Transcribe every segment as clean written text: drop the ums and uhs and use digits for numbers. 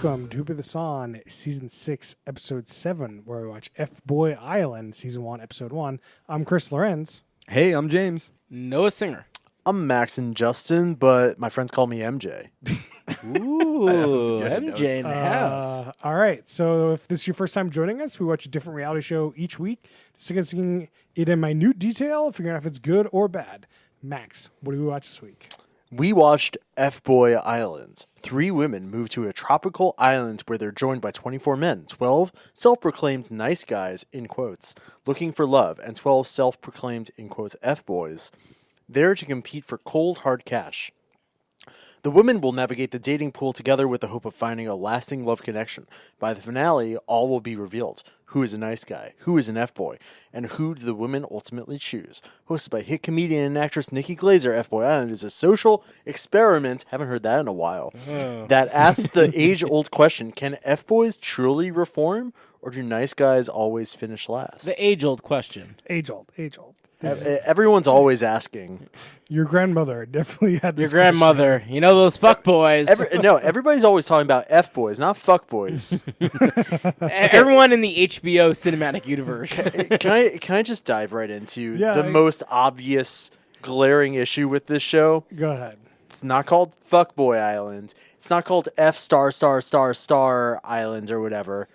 welcome to Who Put This On, Season 6, Episode 7, where we watch FBoy Island, Season 1, Episode 1. I'm Chris Lorenz. Hey, I'm James. Noah Singer. I'm Max and Justin, but my friends call me MJ. Ooh, MJ in the house. All right, so if this is your first time joining us, we watch a different reality show each week, discussing it in minute detail, figuring out if it's good or bad. Max, what do we watch this week? We watched FBoy Island. 3 women move to a tropical island where they're joined by 24 men, 12 self-proclaimed nice guys, in quotes, looking for love, and 12 self-proclaimed, in quotes, F-boys, there to compete for cold, hard cash. The women will navigate the dating pool together with the hope of finding a lasting love connection. By the finale, all will be revealed. Who is a nice guy? Who is an F-boy? And who do the women ultimately choose? Hosted by hit comedian and actress Nikki Glazer, F-Boy Island is a social experiment, haven't heard that in a while, that asks the age-old question, can F-boys truly reform, or do nice guys always finish last? The age-old question. Age-old. Everyone's always asking. Your grandmother definitely had this Your grandmother. You know those fuck boys. Everybody's always talking about F-boys, not fuck boys. Everyone in the HBO cinematic universe. Can I just dive right into the most obvious glaring issue with this show? Go ahead. It's not called Fuckboy Island. It's not called F star Island or whatever.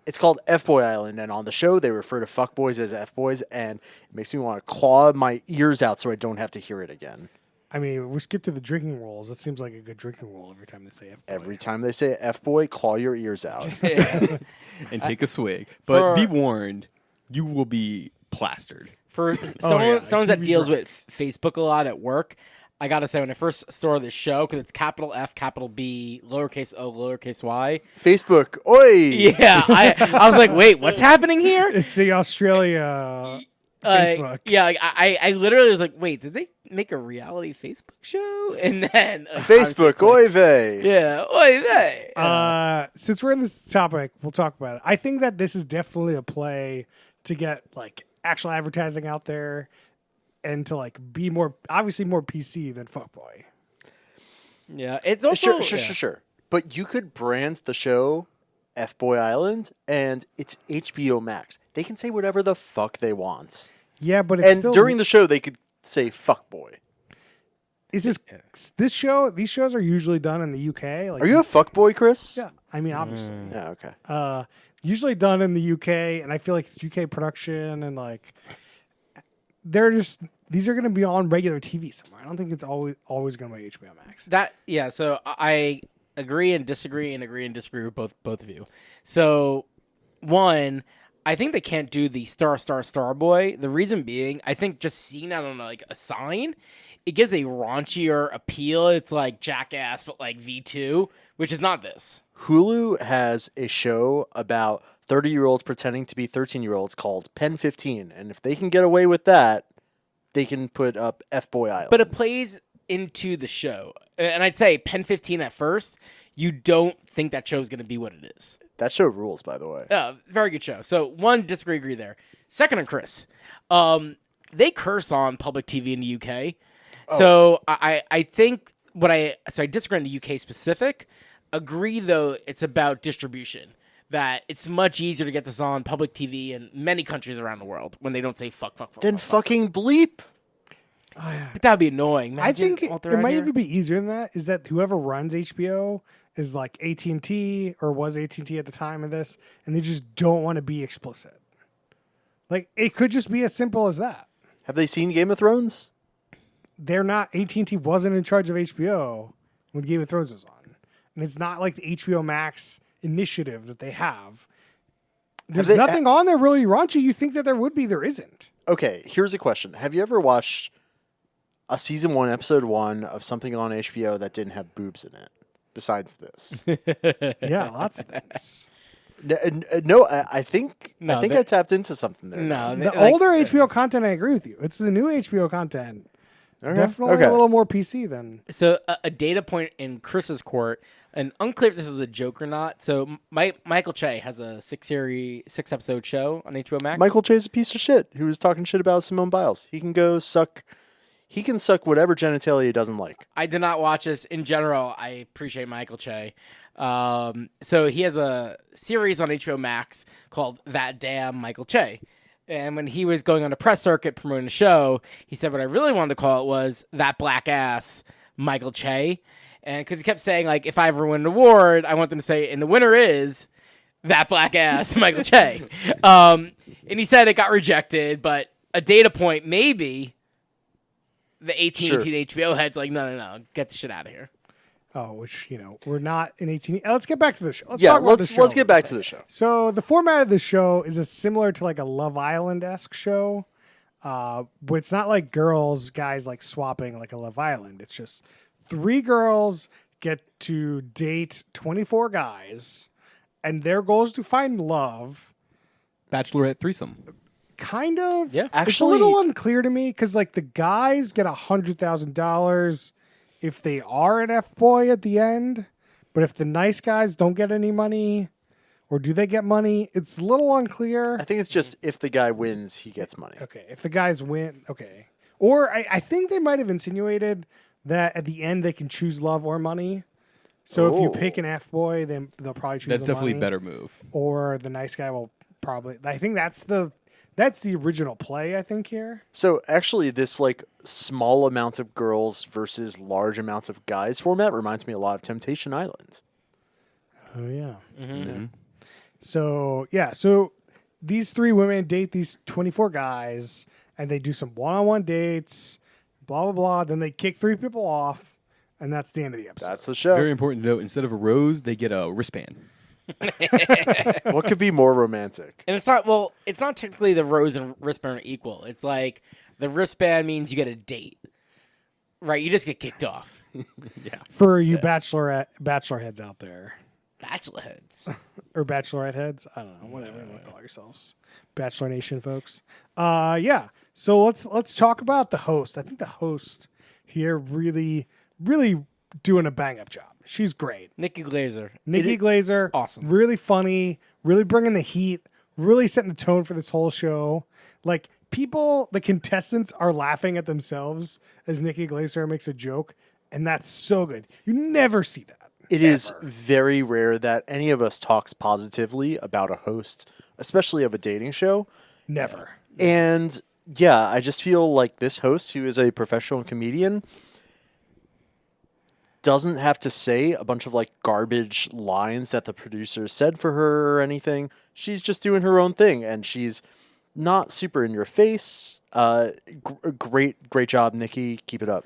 It's called F-Boy Island, and on the show they refer to fuckboys as F-boys, and it makes me want to claw my ears out so I don't have to hear it again. I mean, we skip to the drinking rules. That seems like a good drinking rule every time they say F-boy. Every time they say F-boy, claw your ears out. And take a swig. But be warned, you will be plastered. For someone that deals with Facebook a lot at work, I gotta say, when I first saw this show, because it's capital F, capital B, lowercase o, lowercase y. Facebook, oi! Yeah, I was like, wait, what's happening here? It's the Australia Facebook. Yeah, like, I literally was like, wait, did they make a reality Facebook show? And then Facebook, oy vey. Yeah, oy vey. Since we're in this topic, we'll talk about it. I think that this is definitely a play to get like actual advertising out there. And to like be more obviously more PC than Fuckboy. Yeah, it's also sure. But you could brand the show F-Boy Island, and it's HBO Max. They can say whatever the fuck they want. Yeah, but it's still during the show they could say Fuckboy. Is this show? These shows are usually done in the UK. Like, are you a fuckboy, Chris? Yeah, I mean obviously. Yeah, okay. Usually done in the UK, and I feel like it's UK production and like. These are going to be on regular TV somewhere. I don't think it's always going to be HBO Max. So I agree and disagree with both of you. So one, I think they can't do the star boy. The reason being, I think just seeing that on like a sign, it gives a raunchier appeal. It's like Jackass, but like V2, which is not this. Hulu has a show about 30-year-olds pretending to be 13-year-olds called Pen 15, and if they can get away with that, they can put up F-Boy Island. But it plays into the show, and I'd say Pen 15 at first, you don't think that show is going to be what it is. That show rules, by the way. Very good show. So one, agree there. Second on Chris, they curse on public TV in the UK. Oh. So I think I disagree on the UK specific. Agree though, it's about distribution. That it's much easier to get this on public TV in many countries around the world when they don't say fuck. Then fucking bleep. But that would be annoying. Imagine I think it might even be easier than that. Is that whoever runs HBO is like AT&T or was AT&T at the time of this, and they just don't want to be explicit. Like it could just be as simple as that. Have they seen Game of Thrones? They're not. AT&T wasn't in charge of HBO when Game of Thrones was on, and it's not like the HBO Max initiative that they have. There's nothing on there really raunchy. You think that there would be, there isn't. Okay, here's a question. Have you ever watched a season 1, episode 1 of something on HBO that didn't have boobs in it, besides this? Yeah, lots of things. No, I think I tapped into something there. No, the older HBO content, I agree with you. It's the new HBO content. Okay. Definitely a little more PC than... So a data point in Chris's court, and unclear if this is a joke or not. So Michael Che has a 6-episode show on HBO Max. Michael Che's a piece of shit who was talking shit about Simone Biles. He can suck whatever genitalia he doesn't like. I did not watch this. In general, I appreciate Michael Che. So he has a series on HBO Max called That Damn Michael Che. And when he was going on a press circuit promoting the show, he said what I really wanted to call it was That Black Ass Michael Che. And because he kept saying, like, if I ever win an award, I want them to say, and the winner is That Black Ass Michael Che. And he said it got rejected, but a data point, maybe the 18 HBO head's like, no, get the shit out of here. Oh, which, we're not in 18. Let's get back to the show. Let's get back to the show. So the format of the show is similar to like a Love Island-esque show, but it's not like guys like swapping like a Love Island. It's just 3 girls get to date 24 guys, and their goal is to find love. Bachelorette threesome. Kind of. Yeah. It's a little unclear to me because like the guys get $100,000 if they are an F-boy at the end, but if the nice guys don't get any money, or do they get money? It's a little unclear. I think it's just if the guy wins, he gets money. Okay, if the guys win, okay. Or I think they might have insinuated that at the end they can choose love or money. So if you pick an F-boy, then they'll probably choose That's the definitely money. a better move. Or the nice guy will probably... I think that's the original play, I think, here. So actually, this like small amount of girls versus large amounts of guys format reminds me a lot of Temptation Island. Oh, yeah. Mm-hmm. So these 3 women date these 24 guys, and they do some one-on-one dates, blah, blah, blah. Then they kick 3 people off, and that's the end of the episode. That's the show. Very important to note, instead of a rose, they get a wristband. What could be more romantic? And it's not technically the rose and wristband are equal. It's like the wristband means you get a date, right? You just get kicked off. For you bachelor heads out there. Bachelor heads. Or bachelorette heads. I don't know. Whatever you want to call yourselves. Bachelor Nation folks. Yeah. So let's talk about the host. I think the host here really, really doing a bang-up job. She's great. Nikki Glazer. Awesome. Really funny. Really bringing the heat. Really setting the tone for this whole show. Like, the contestants are laughing at themselves as Nikki Glazer makes a joke, and that's so good. You never see that. It is very rare that any of us talks positively about a host, especially of a dating show. Never. And yeah, I just feel like this host, who is a professional comedian, doesn't have to say a bunch of like garbage lines that the producers said for her or anything. She's just doing her own thing, and she's not super in your face. Great job, Nikki. Keep it up.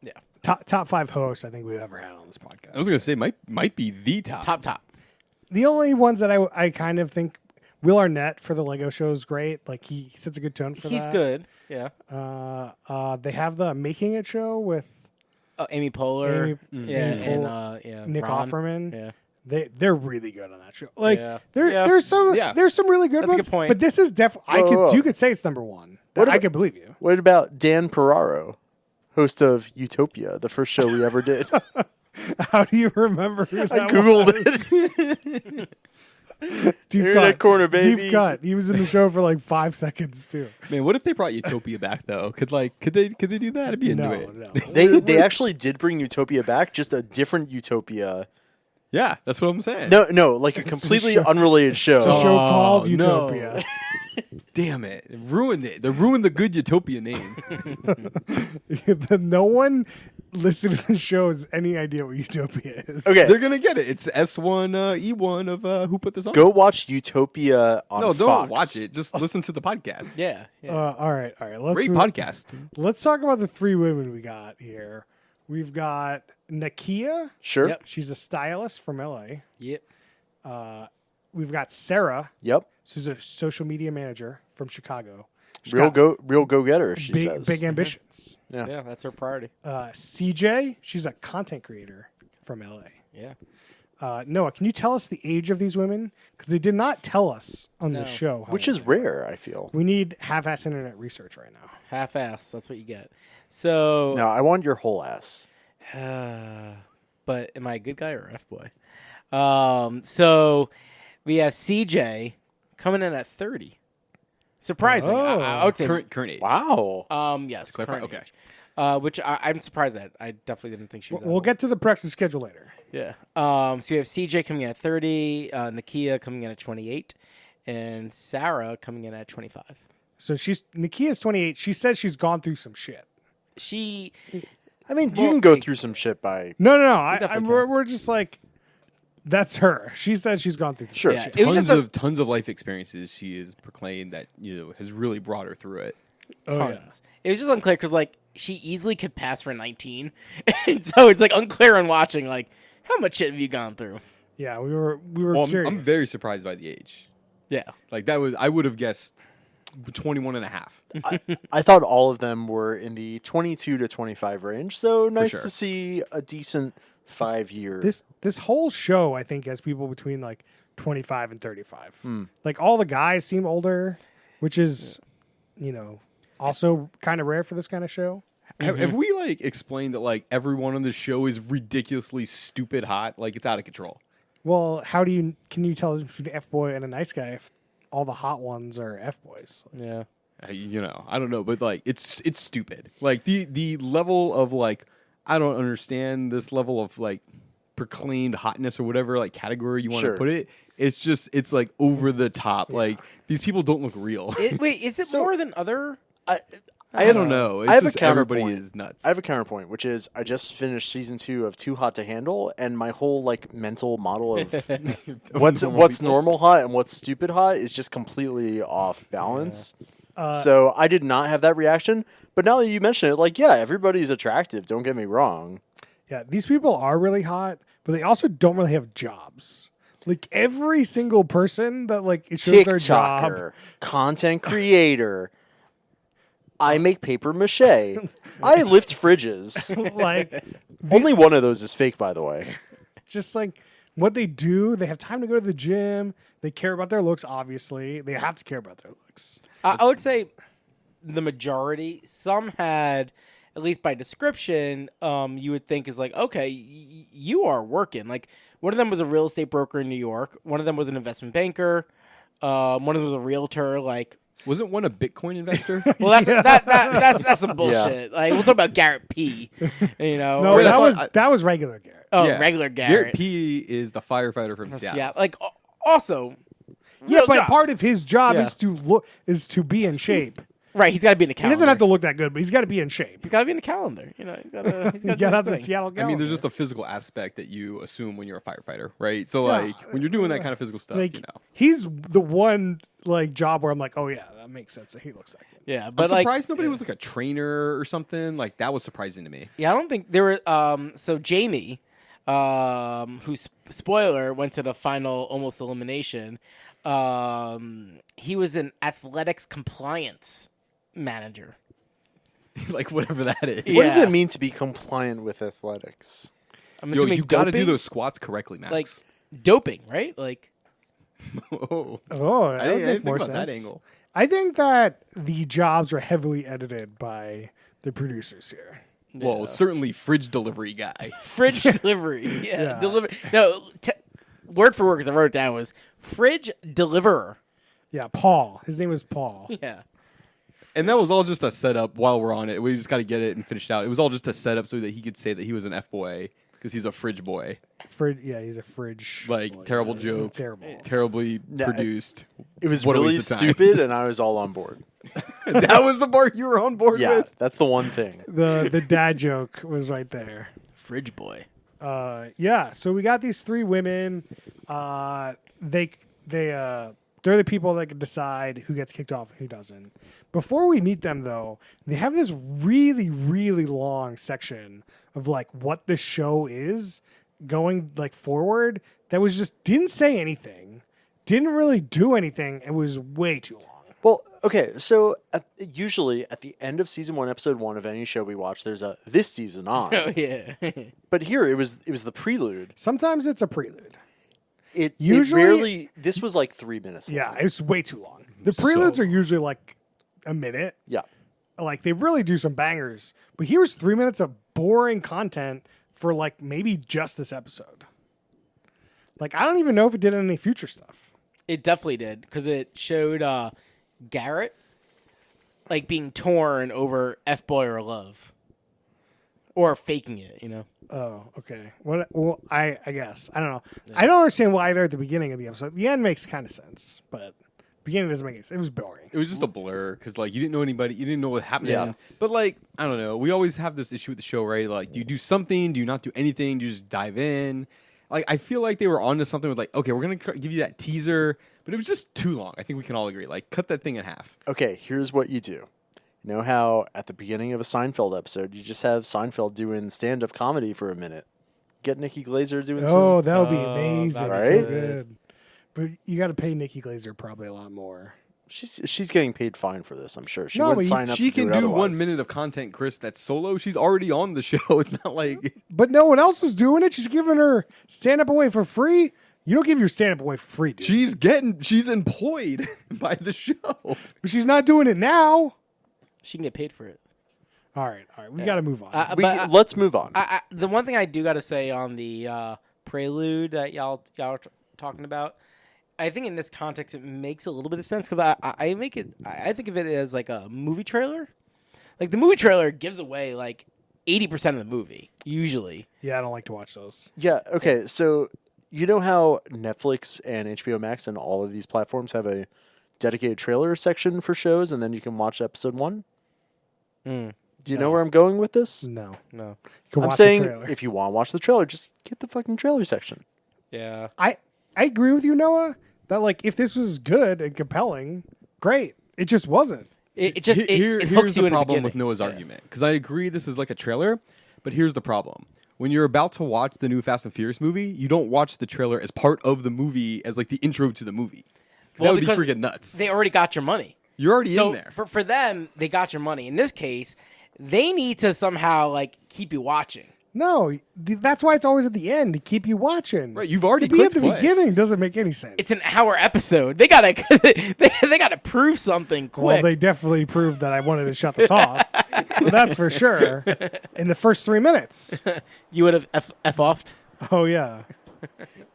Yeah. Top 5 hosts I think we've ever had on this podcast. I was going to say, might be the top. Top. The only ones that I kind of think Will Arnett for the Lego show is great. Like he sets a good tone for that. He's good. Yeah. They have the Making It show with Amy Poehler. Amy and Nick Ron. Offerman. Yeah. They're really good on that show. Like Yeah. there's some really good That's a ones. good point. But this is definitely Whoa. you could say it's number 1. I could believe you. What about Dan Ferraro, host of Utopia, the first show we ever did? How do you remember who that I Googled was? it. Deep Internet cut. corner, baby. Deep cut. He was in the show for like 5 seconds too. Man, what if they brought Utopia back though? Could they do that? I'd be into it. No. They actually did bring Utopia back, just a different Utopia. Yeah, that's what I'm saying. No, like a completely show. unrelated show. It's a show called no. Utopia. Damn it. Ruined it. They ruined the good Utopia name. No one listening to the show has any idea what Utopia is. Okay. They're going to get it. It's S1, E1 of who put this on. Go watch Utopia on No, Fox. don't watch it. Just listen to the podcast. Yeah. All right. Great podcast. Let's talk about the 3 women we got here. We've got Nakia. Sure. Yep. She's a stylist from LA. Yep. We've got Sarah. Yep. She's a social media manager from Chicago. She's Real got go getter, she says. big ambitions. Yeah, that's her priority. CJ. She's a content creator from LA. Yeah. Noah, can you tell us the age of these women? Because they did not tell us on the show. how Which old is they were. rare, I feel. We need half-ass internet research right now. Half-ass. That's what you get. So. No, I want your whole ass. But am I a good guy or F-boy? So we have CJ coming in at 30. Surprising. I would say Current age. Wow. yes, Clarify? current Okay. age. which I'm surprised at. I definitely didn't think she was. We'll get to the practice schedule later. Yeah. So you have CJ coming in at 30, Nakia coming in at 28, and Sarah coming in at 25. So Nakia's 28. She says she's gone through some shit. I mean, you can go through some shit by... No. definitely We're just like, that's her. She says she's gone through some Sure. shit. It was just tons of life experiences she has proclaimed that has really brought her through it. tons. It was just unclear because she easily could pass for 19, and so it's unclear on watching how much shit have you gone through? Yeah, we were Well, curious. I'm very surprised by the age. Yeah. I would have guessed 21 and a half. I thought all of them were in the 22 to 25 range, so nice sure. to see a decent 5-year. This whole show, I think, has people between 25 and 35. All the guys seem older, which is, also kind of rare for this kind of show. Have we explained that everyone on the show is ridiculously stupid hot? It's out of control. Well, can you tell the difference between an F-boy and a nice guy if all the hot ones are F-boys? Yeah. I don't know, but it's stupid. The level of I don't understand this level of proclaimed hotness or whatever category you want to Sure. put it. It's just it's over the top. These people don't look real. Wait, is it more than other? I don't know. It's I have a just everybody counterpoint. is nuts. I have a counterpoint, which is I just finished season 2 of Too Hot to Handle, and my whole mental model of what's normal hot and what's stupid hot is just completely off balance. So I did not have that reaction. But now that you mention it, everybody's attractive. Don't get me wrong. Yeah, these people are really hot, but they also don't really have jobs. Every single person that it shows their job. TikToker, content creator. I make paper mache. I lift fridges. Only one of those is fake, by the way. Just what they do, they have time to go to the gym. They care about their looks, obviously. They have to care about their looks. I would say the majority. Some had, at least by description, you would think is okay, you are working. One of them was a real estate broker in New York. One of them was an investment banker. One of them was a realtor. Wasn't one a Bitcoin investor? Well, that's some bullshit. We'll talk about Garrett P. No, Wait, that was regular Garrett. Oh, Yeah. regular Garrett. Garrett P is the firefighter from Seattle. Yeah, also. Yeah, real but job. part of his job Yeah. is to be in shape. Right, he's got to be in the He calendar. doesn't have to look that good, but he's got to be in shape. He's got to be in the calendar. He's got to. You got out the Seattle I calendar. mean, there's just a physical aspect that you assume when you're a firefighter, right? So, when you're doing that kind of physical stuff, he's the one job where I'm oh yeah, that makes sense. That he looks like it. Yeah, I'm but surprised nobody was a trainer or something. That was surprising to me. Yeah, I don't think there were. So Jamie, who's spoiler went to the final almost elimination. He was an athletics compliance manager. Whatever that is. Yeah. What does it mean to be compliant with athletics? I'm Yo, assuming you got to do doping? those squats correctly, Max. Doping, right? Oh, Oh, I that would didn't make think more about sense. that angle. I think that the jobs were heavily edited by the producers here. Well, certainly fridge delivery guy. Fridge delivery. Yeah, Yeah. deliver. No, word for word, because I wrote it down, was fridge deliverer. Yeah, Paul. His name was Paul. Yeah. And that was all just a setup while we're on it. We just got to get it and finish it out. It was all just a setup so that he could say that he was an F-boy because he's a fridge boy. Yeah, he's a fridge. Terrible It's joke. Terrible. Terribly produced. It was What a really waste of time. stupid, and I was all on board. That was the part you were on board Yeah, with? that's the one thing. The dad joke was right there. Fridge boy. Yeah, so we got these 3 women. They're the people that can decide who gets kicked off and who doesn't. Before we meet them, though, they have this really, really long section of what the show is going forward that was just didn't say anything, didn't really do anything, and was way too long. Well, okay, so usually at the end of season 1, episode 1 of any show we watch, there's a this season on. Oh yeah. But here it was the prelude. Sometimes it's a prelude. It Usually- rarely. This was 3 minutes. Yeah, long. it's way too long. The preludes are usually a minute. Yeah. They really do some bangers. But here's 3 minutes of boring content for maybe just this episode. I don't even know if it did any future stuff. It definitely did, because it showed Garrett being torn over F-boy or love. or faking it. You know. Oh, okay. What? Well, I guess I don't know. I don't understand why they're at the beginning of the episode. The end makes kind of sense, but beginning doesn't make sense. It was boring. It was just a blur because like you didn't know anybody, you didn't know what happened. Yeah. But like I don't know, we always have this issue with the show, right? Like, do you do something? Do you not do anything? Do you just dive in? Like I feel like they were onto something with like, okay, we're gonna give you that teaser, but it was just too long. I think we can all agree. Like, cut that thing in half. Okay, here's what you do. You know how at the beginning of a Seinfeld episode, you just have Seinfeld doing stand-up comedy for a minute. Get Nikki Glazer doing Oh, some... that would be Oh, amazing. that'd be So so good. But you got to pay Nikki Glazer probably a lot more. She's getting paid fine for this, I'm sure. She No, wouldn't but sign up She to do can it do otherwise. 1 minute of content, Chris. That's solo. She's already on the show. It's not like But no one else is doing it. She's giving her stand up away for free. You don't give your stand up away for free, dude. she's employed by the show. But she's not doing it now. She can get paid for it. All right. We got to move on. Let's move on. The one thing I do got to say on the prelude that y'all are talking about, I think in this context it makes a little bit of sense because I think of it as like a movie trailer. Like the movie trailer gives away like 80% of the movie usually. Yeah, I don't like to watch those. Yeah, okay, so you know how Netflix and HBO Max and all of these platforms have a dedicated trailer section for shows, and then you can watch episode 1? Do you know where I'm going with this? No. No. You can I'm watch saying the trailer. if you want to watch the trailer, just get the fucking trailer section. Yeah. I agree with you, Noah, that like if this was good and compelling, great. It just wasn't. It just it Here's hooks the you in the problem with beginning. Noah's Yeah. argument because I agree this is like a trailer, but here's the problem. When you're about to watch the new Fast and Furious movie, you don't watch the trailer as part of the movie as like the intro to the movie. That would be because freaking nuts. They already got your money. You're already So in there. for them, they got your money. In this case, they need to somehow like keep you watching. No, that's why it's always at the end to keep you watching. Right, you've already to be at clicked the play. beginning doesn't make any sense. It's an hour episode. They gotta they gotta prove something quick. Well, they definitely proved that I wanted to shut this off. Well, that's for sure. In the first 3 minutes. You would have f offed. Oh yeah,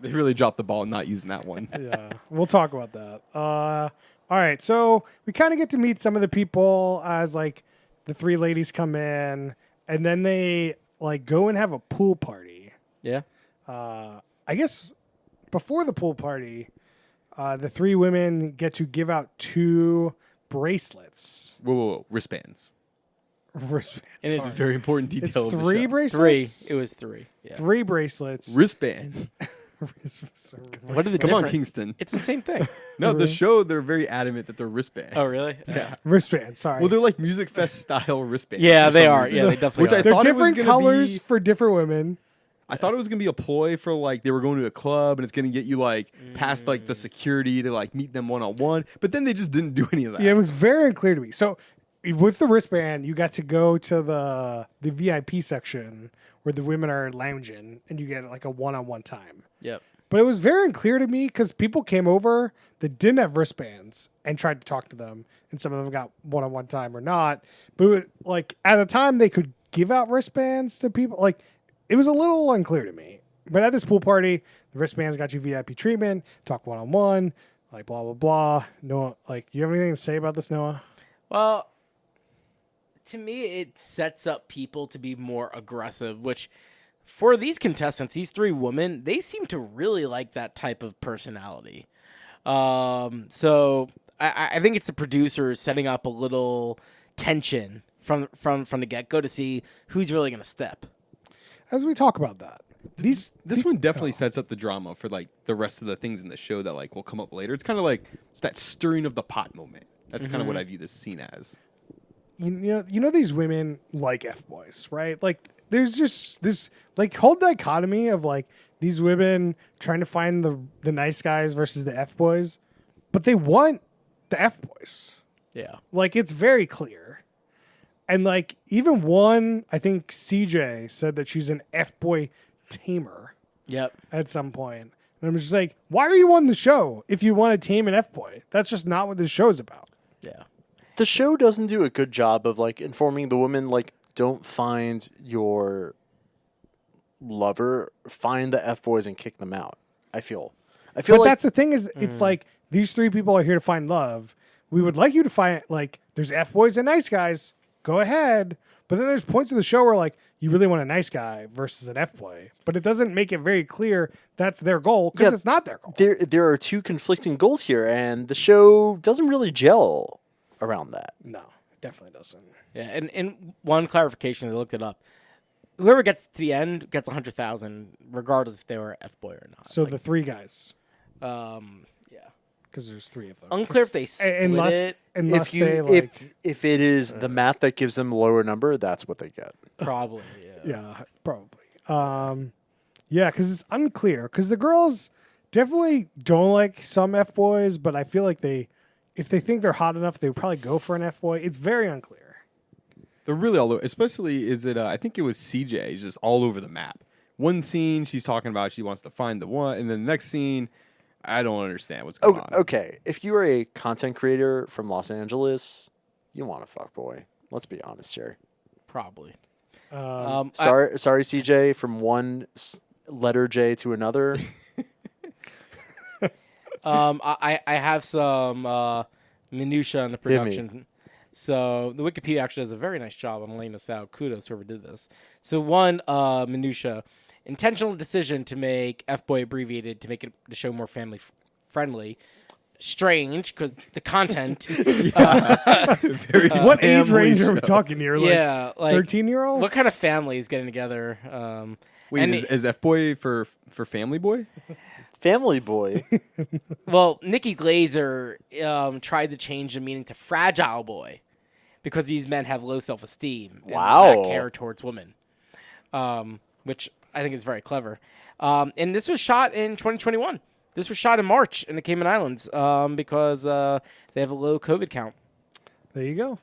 They really dropped the ball not using that one. yeah. We'll talk about that. All right, so we kind of get to meet some of the people as like the 3 ladies come in, and then they like go and have a pool party. Yeah. I guess before the pool party, the 3 women get to give out 2 bracelets. Whoa, wristbands. Wristbands. And it's It's a very important detail. It's of the 3 show. bracelets. It was 3. Yeah. 3 bracelets. Wristbands. What is it? Come on, different? Kingston. It's the same thing. No, the show they're very adamant that they're wristbands. Oh, really? Yeah. Wristbands. Sorry. Well, they're like Music Fest style wristbands. Yeah, for they some are. reason. Yeah, they definitely Which are. I they're thought it was different gonna colors be. for different women. I thought it was gonna be a ploy for like they were going to a club and it's gonna get you like past like the security to like meet them one on one. But then they just didn't do any of that. Yeah, it was very unclear to me. So with the wristband, you got to go to the VIP section where the women are lounging, and you get like a one-on-one time. Yep. But it was very unclear to me because people came over that didn't have wristbands and tried to talk to them, and some of them got one-on-one time or not. But it was, like at the time, they could give out wristbands to people. Like it was a little unclear to me. But at this pool party, the wristbands got you VIP treatment, talk one-on-one, like blah blah blah. Noah, like you have anything to say about this, Noah? Well, to me, it sets up people to be more aggressive, which for these contestants, these 3 women, they seem to really like that type of personality. So I think it's the producers setting up a little tension from the get-go to see who's really going to step. As we talk about that, This one definitely sets up the drama for like the rest of the things in the show that like will come up later. It's kind of like it's that stirring of the pot moment. That's kind of what I view this scene as. you know these women like F-boys, right? Like there's just this like whole dichotomy of like these women trying to find the nice guys versus the F-boys, but they want the F-boys. Yeah. Like it's very clear. And like even one, I think CJ said that she's an F-boy tamer Yep. at some point. And I'm just like, why are you on the show if you want to tame an F-boy? That's just not what this show's about. Yeah. The show doesn't do a good job of like informing the women like don't find your lover, find the F boys and kick them out. I feel But like that's the thing is it's like these 3 people are here to find love. We would like you to find like there's F-boys and nice guys. Go ahead. But then there's points in the show where like you really want a nice guy versus an F boy, but it doesn't make it very clear that's their goal because it's not their goal. There are two conflicting goals here, and the show doesn't really gel around that. No, it definitely doesn't. Yeah, and one clarification, I looked it up. Whoever gets to the end gets 100,000, regardless if they were F boy or not. So the three guys, yeah, because there's three of them. unclear if they split it. Unless If it is the math that gives them a lower number, that's what they get. Probably, yeah, probably. Yeah, because it's unclear. Because the girls definitely don't like some F boys, but I feel like if they think they're hot enough, they would probably go for an F boy. It's very unclear. They're really all over. Especially, is it? I think it was CJ. He's just all over the map. One scene, she's talking about she wants to find the one, and then the next scene, I don't understand what's going on. Okay, if you are a content creator from Los Angeles, you want a fuck boy. Let's be honest here. probably. Sorry, CJ, from one letter J to another. I have some minutia in the production. So the Wikipedia actually does a very nice job on laying this out. Kudos whoever did this. So one minutia, intentional decision to make F-Boy abbreviated to make the show more family friendly. Strange because the content. What age range are we talking here? Like Yeah, like 13-year-olds? what kind of family is getting together? Wait, is F boy for family boy? Family boy. Well, Nikki Glazer tried to change the meaning to fragile boy because these men have low self-esteem and lack care towards women, which I think is very clever. And this was shot in 2021. This was shot in March in the Cayman Islands because they have a low COVID count. There you go.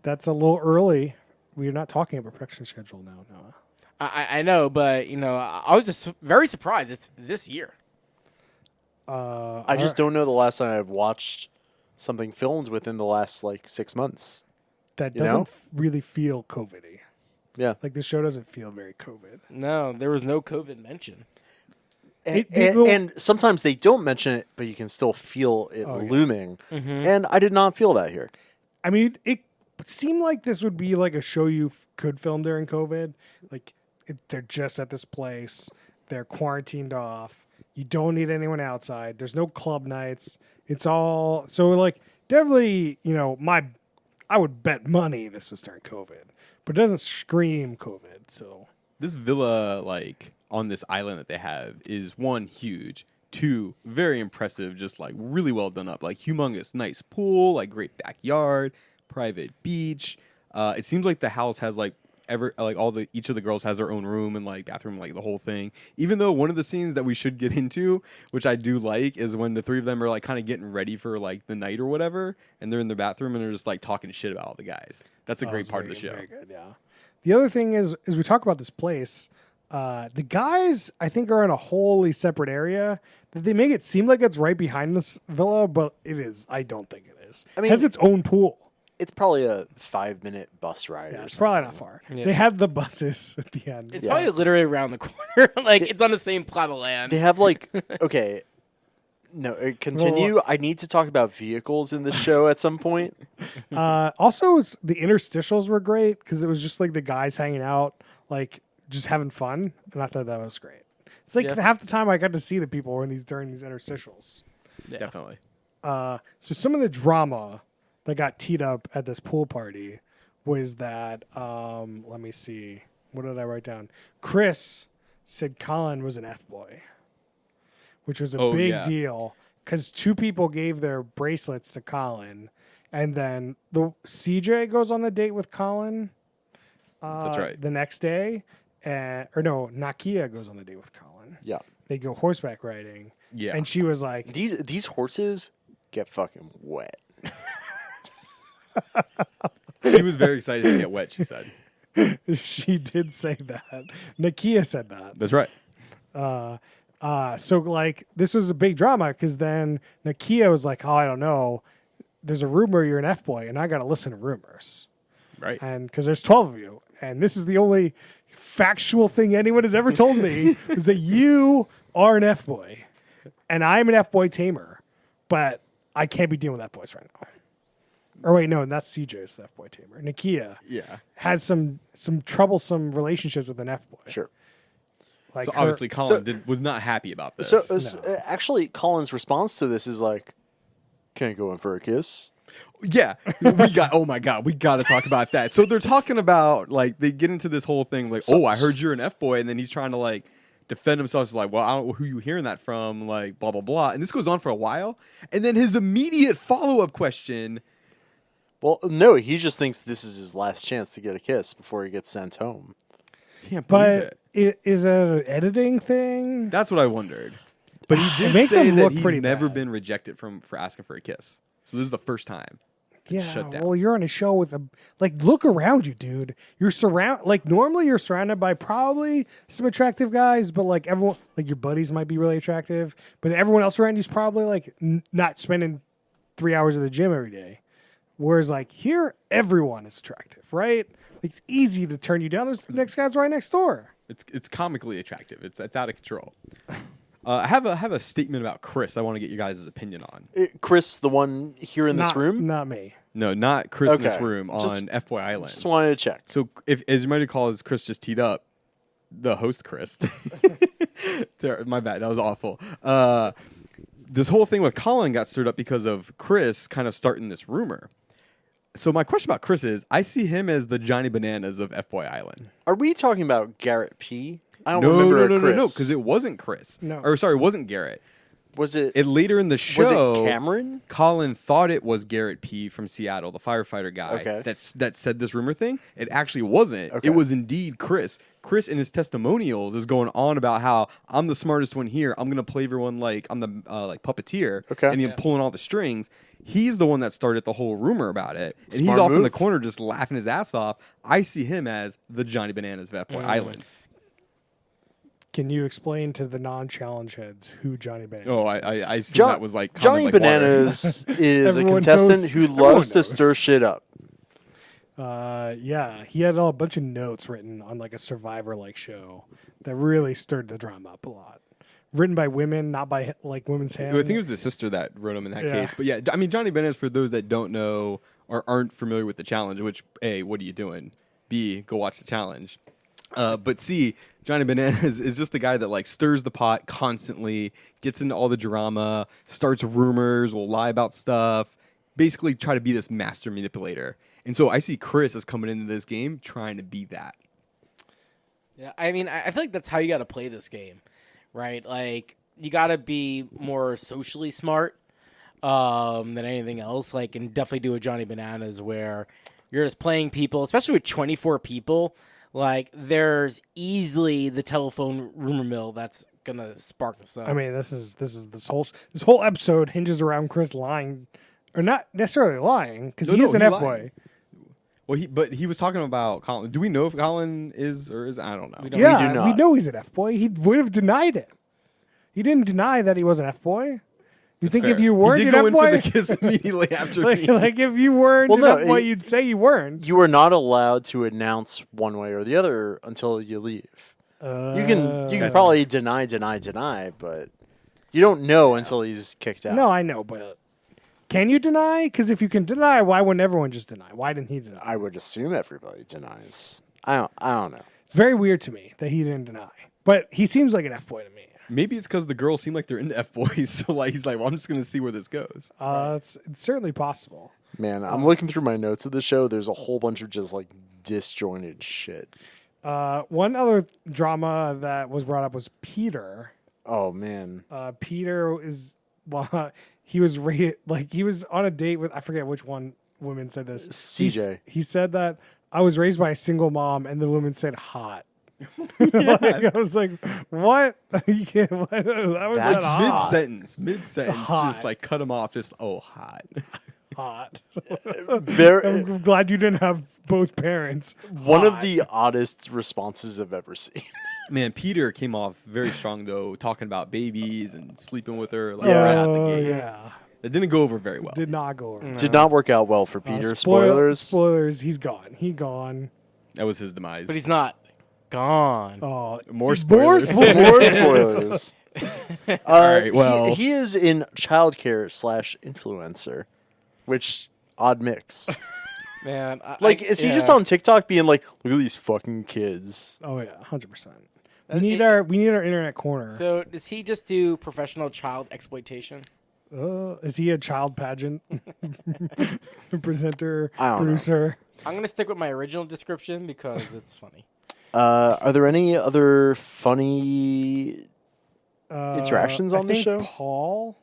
That's a little early. We're not talking about production schedule now, Noah. I know, but I was just very surprised. It's this year. I just don't know the last time I've watched something filmed within the last 6 months. That doesn't really feel COVID-y. Yeah. Like the show doesn't feel very COVID. No, there was no COVID mention. And sometimes they don't mention it, but you can still feel it looming. Mm-hmm. And I did not feel that here. I mean, it seemed like this would be like a show you could film during COVID. Like they're just at this place. They're quarantined off. You don't need anyone outside. There's no club nights. It's all definitely, I would bet money this was during COVID, but it doesn't scream COVID. So This villa, on this island that they have, is one, huge. Two, very impressive, just really well done up. Humongous, nice pool, great backyard, private beach. It seems like the house has each of the girls has their own room and bathroom, the whole thing. Even though one of the scenes that we should get into, which I do like, is when the three of them are kind of getting ready for the night or whatever, and they're in the bathroom and they're just talking shit about all the guys. That's a great part of the show. Very good, yeah. The other thing is we talk about this place. The guys, I think, are in a wholly separate area. That they make it seem like it's right behind this villa, but it is. I don't think it is. I mean, it has its own pool. It's probably a 5-minute bus ride. Yeah, or it's something. probably not far. Yeah. They had the buses at the end. It's probably literally around the corner. It's on the same plot of land. They have okay. No, continue. Well, I need to talk about vehicles in the show at some point. Also, the interstitials were great because it was just the guys hanging out, just having fun, and I thought that was great. It's half the time I got to see the people were during these interstitials. Yeah. Definitely. So some of the drama that got teed up at this pool party was that, let me see, what did I write down? Chris said Colin was an F-boy, which was a big deal because two people gave their bracelets to Colin, and then the CJ goes on the date with Colin. That's right. The next day, Nakia goes on the date with Colin. Yeah, they go horseback riding. Yeah, and she was like, "These horses get fucking wet." She was very excited to get wet, she said. She did say that. Nakia said that. That's right. So this was a big drama because then Nakia was like, "Oh, I don't know. There's a rumor you're an F-boy, and I got to listen to rumors." Right. And because there's 12 of you, and this is the only factual thing anyone has ever told me is that you are an F-boy, and I'm an F-boy tamer, but I can't be dealing with F-boys right now. Or wait, no, that's CJ's F-boy tamer. Nakia Yeah. has some troublesome relationships with an F-boy. Sure. Like So her- obviously Colin was not happy about this. So actually, Colin's response to this is like, "Can I go in for a kiss?" yeah, we got. Oh my god, we got to talk about that. So they're talking about like they get into this whole thing like, oh, I heard you're an F-boy, and then he's trying to like defend himself. He's like, well, I don't know who you hearing that from, like blah blah blah, and this goes on for a while, and then his immediate follow-up question. Well, no, he just thinks this is his last chance to get a kiss before he gets sent home. Can't believe but it. is it an editing thing? That's what I wondered. But he did makes say him that look he's pretty never bad. been rejected for asking for a kiss. So this is the first time. Yeah, shut down. well, you're on a show with look around you, dude. Normally you're surrounded by probably some attractive guys, but like everyone, like your buddies might be really attractive, but everyone else around you's probably like not spending 3 hours at the gym every day. Whereas like here, everyone is attractive, right? Like, it's easy to turn you down. There's the next guy's right next door. It's comically attractive. It's out of control. I have a statement about Chris I want to get you guys' opinion on. Chris, the one here in this room? Not me. No, not Chris in this Okay. room Just- on FBoy Island. Just wanted to check. So if as you might recall, as Chris just teed up, the host Chris. There, my bad. That was awful. This whole thing with Colin got stirred up because of Chris kind of starting this rumor. So my question about Chris is, I see him as the Johnny Bananas of FBoy Island. Are we talking about Garrett P? I don't No, remember no, a Chris. no, because it wasn't Chris. No. Or sorry, it wasn't Garrett. Was it? It later in the Was show, it Cameron? Colin thought it was Garrett P from Seattle, the firefighter guy Okay. that said this rumor thing. It actually wasn't. Okay. It was indeed Chris. Chris in his testimonials is going on about how I'm the smartest one here. I'm gonna play everyone like I'm the like puppeteer, Okay. and he's pulling all the strings. He's the one that started the whole rumor about it, and he's Smart off in move. the corner just laughing his ass off. I see him as the Johnny Bananas of FBoy Island. Can you explain to the non-challenge heads who Johnny Bananas Oh, is? I assume Jo- that was like Johnny common, like, water. Bananas is a Everyone contestant knows- who everyone loves to knows. stir shit up. Yeah, he had a bunch of notes written on like a Survivor-like show that really stirred the drama up a lot. Written by women, not by like women's hands. I think it was the sister that wrote him in that Yeah. case. But yeah, I mean, Johnny Bananas, for those that don't know or aren't familiar with the challenge, which A, what are you doing? B, go watch the challenge. But C, Johnny Bananas is just the guy that like stirs the pot constantly, gets into all the drama, starts rumors, will lie about stuff, basically try to be this master manipulator. And so I see Chris as coming into this game trying to be that. Yeah, I mean, I feel like that's how you got to play this game, right? Like, you got to be more socially smart than anything else. Like, and definitely do a Johnny Bananas where you're just playing people, especially with 24 people. Like, there's easily the telephone rumor mill that's gonna spark this up. I mean, this whole episode hinges around Chris lying, or not necessarily lying, because he is an he F-boy. lied. Well, he was talking about Colin. Do we know if Colin is or is? I don't know. don't. Yeah, do not. we know he's an F-boy. He would have denied it. He didn't deny that he was an F-boy. You think if Fair. you weren't he did an go in for F-boy, the kiss immediately after like, me. like if you weren't Well, an no, F-boy, you'd say you weren't. You are not allowed to announce one way or the other until you leave. You can probably deny, but you don't know until he's kicked out. No, I know, but can you deny? Because if you can deny, why wouldn't everyone just deny? Why didn't he deny? I would assume everybody denies. I don't know. It's very weird to me that he didn't deny. But he seems like an F-boy to me. Maybe it's because the girls seem like they're into F-boys, so like he's like, well, I'm just gonna see where this goes. It's certainly possible. Man, I'm looking through my notes of the show. There's a whole bunch of just like disjointed shit. One other drama that was brought up was Peter. Oh man. Peter is he was rated like he was on a date with I forget which one woman said this. CJ. He said that I was raised by a single mom, and the woman said hot. Like, I was like, what? Yeah, what? That was That's not hot. Mid sentence, Hot. just like cut him off. Just hot. Hot. Very, I'm glad you didn't have both parents. one of Hot. the oddest responses I've ever seen. Man, Peter came off very strong though, talking about babies and sleeping with her like Yeah. right out the Oh, gate. yeah. It didn't go over very well. Did not go over. Did not work out well for Peter. Spoilers. Spoilers. He's gone. He gone. That was his demise. but he's not gone. Oh, More spoilers. More spoilers. right, well- he is in childcare / influencer, which Odd mix. Man, Is he just on TikTok being like, look at these fucking kids? Oh yeah, 100%. We need our internet corner. So does he just do professional child exploitation? Is he a child pageant presenter, I don't know. producer? I'm gonna stick with my original description because it's funny. Are there any other funny interactions on I the think show? Paul.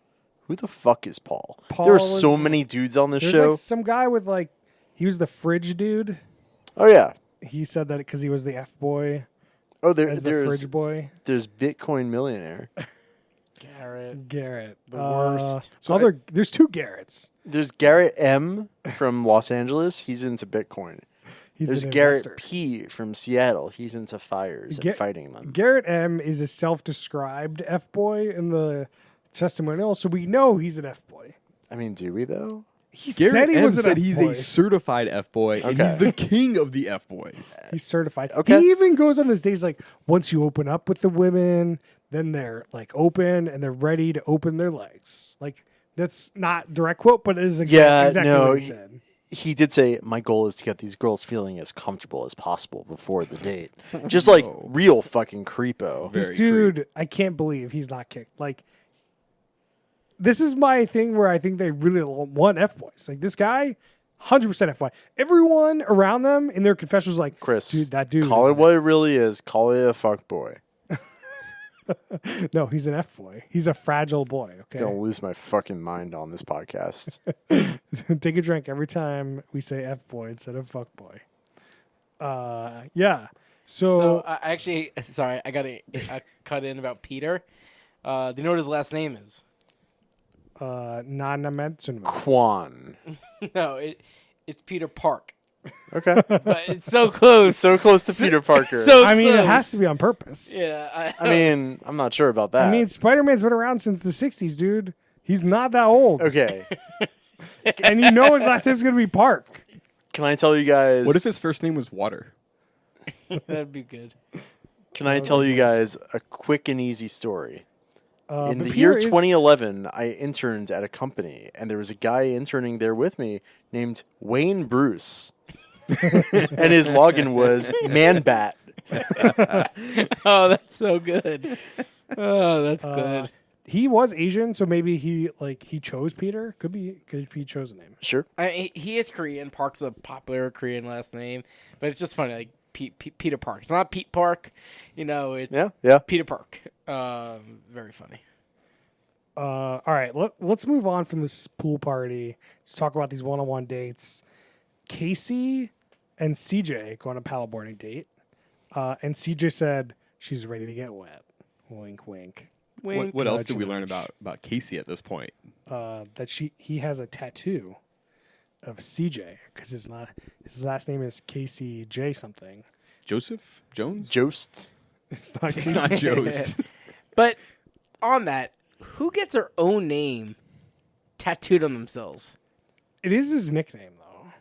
Who the fuck is Paul? Paul There are is- so many dudes on this There's show. like some guy with like he was the fridge dude. Oh yeah. He said that because he was the F boy Oh, as the there's fridge boy. there's Bitcoin millionaire. Garrett. Garrett, The worst. There's two Garretts. There's Garrett M from Los Angeles. He's into Bitcoin. He's There's an Garrett investor. P from Seattle. He's into fires and fighting them. Garrett M is a self-described F boy in the testimonial, so we know he's an F boy. I mean, do we though? He Garrett said he M was an said F he's boy. a certified F boy, and he's Okay. the king of the F boys. He's certified. Okay. He even goes on the stage like, once you open up with the women, then they're like open and they're ready to open their legs. Like that's not direct quote, but it is exactly no, what he said. He did say, my goal is to get these girls feeling as comfortable as possible before the date. Just like real fucking creepo. Very This dude, I can't believe he's not kicked. Like, this is my thing where I think they really want F boys. Like this guy, 100% F boy. Everyone around them in their confessions was like, Chris, dude, that dude. call is it what it really is. Call it a fuck boy. No, he's an F boy. He's a fragile boy. Okay, Gonna lose my fucking mind on this podcast. take a drink every time we say F boy instead of fuck boy. Yeah. So I actually, sorry, I got to cut in about Peter. Do you know what his last name is? Nana Metsunmo. Quan. No, it's Peter Park. Okay. But it's so close. So close to Peter Parker. So I mean, it close. has to be on purpose. Yeah. I mean, I'm not sure about that. I mean, Spider-Man's been around since the 60s, dude. He's not that old. okay. And you know his last name's going to be Park. Can I tell you guys? What if his first name was Water? That'd be good. Can I tell you guys a quick and easy story? In but the Peter year is- 2011, I interned at a company, and there was a guy interning there with me named Wayne Bruce. And his login was Manbat. Oh, that's so good. Oh, that's good. He was Asian, so maybe he chose Peter. Could be he chose a name. Sure. He is Korean. Park's a popular Korean last name, but it's just funny, like Peter Park. It's not Pete Park, It's Yeah. Peter Park. Very funny. All right, let's move on from this pool party. Let's talk about these one-on-one dates. Casey and CJ go on a paddleboarding date, and CJ said she's ready to get wet. Wink, wink. What else did we nudge, learn nudge. about Casey at this point? That he has a tattoo of CJ because his last name is Casey J something. Joseph Jones? Jost. It's not It's not Jost. But on that, who gets their own name tattooed on themselves? It is his nickname though.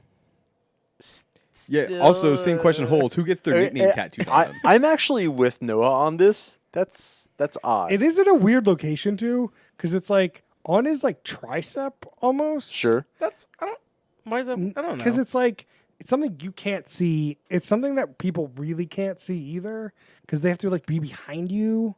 Yeah. Also, same question holds. Who gets their nickname tattooed on them? I'm actually with Noah on this. That's odd. It is in a weird location too, because it's like on his like tricep almost. Sure. Why is that? I don't know. Because it's like it's something you can't see. It's something that people really can't see either, because they have to like be behind you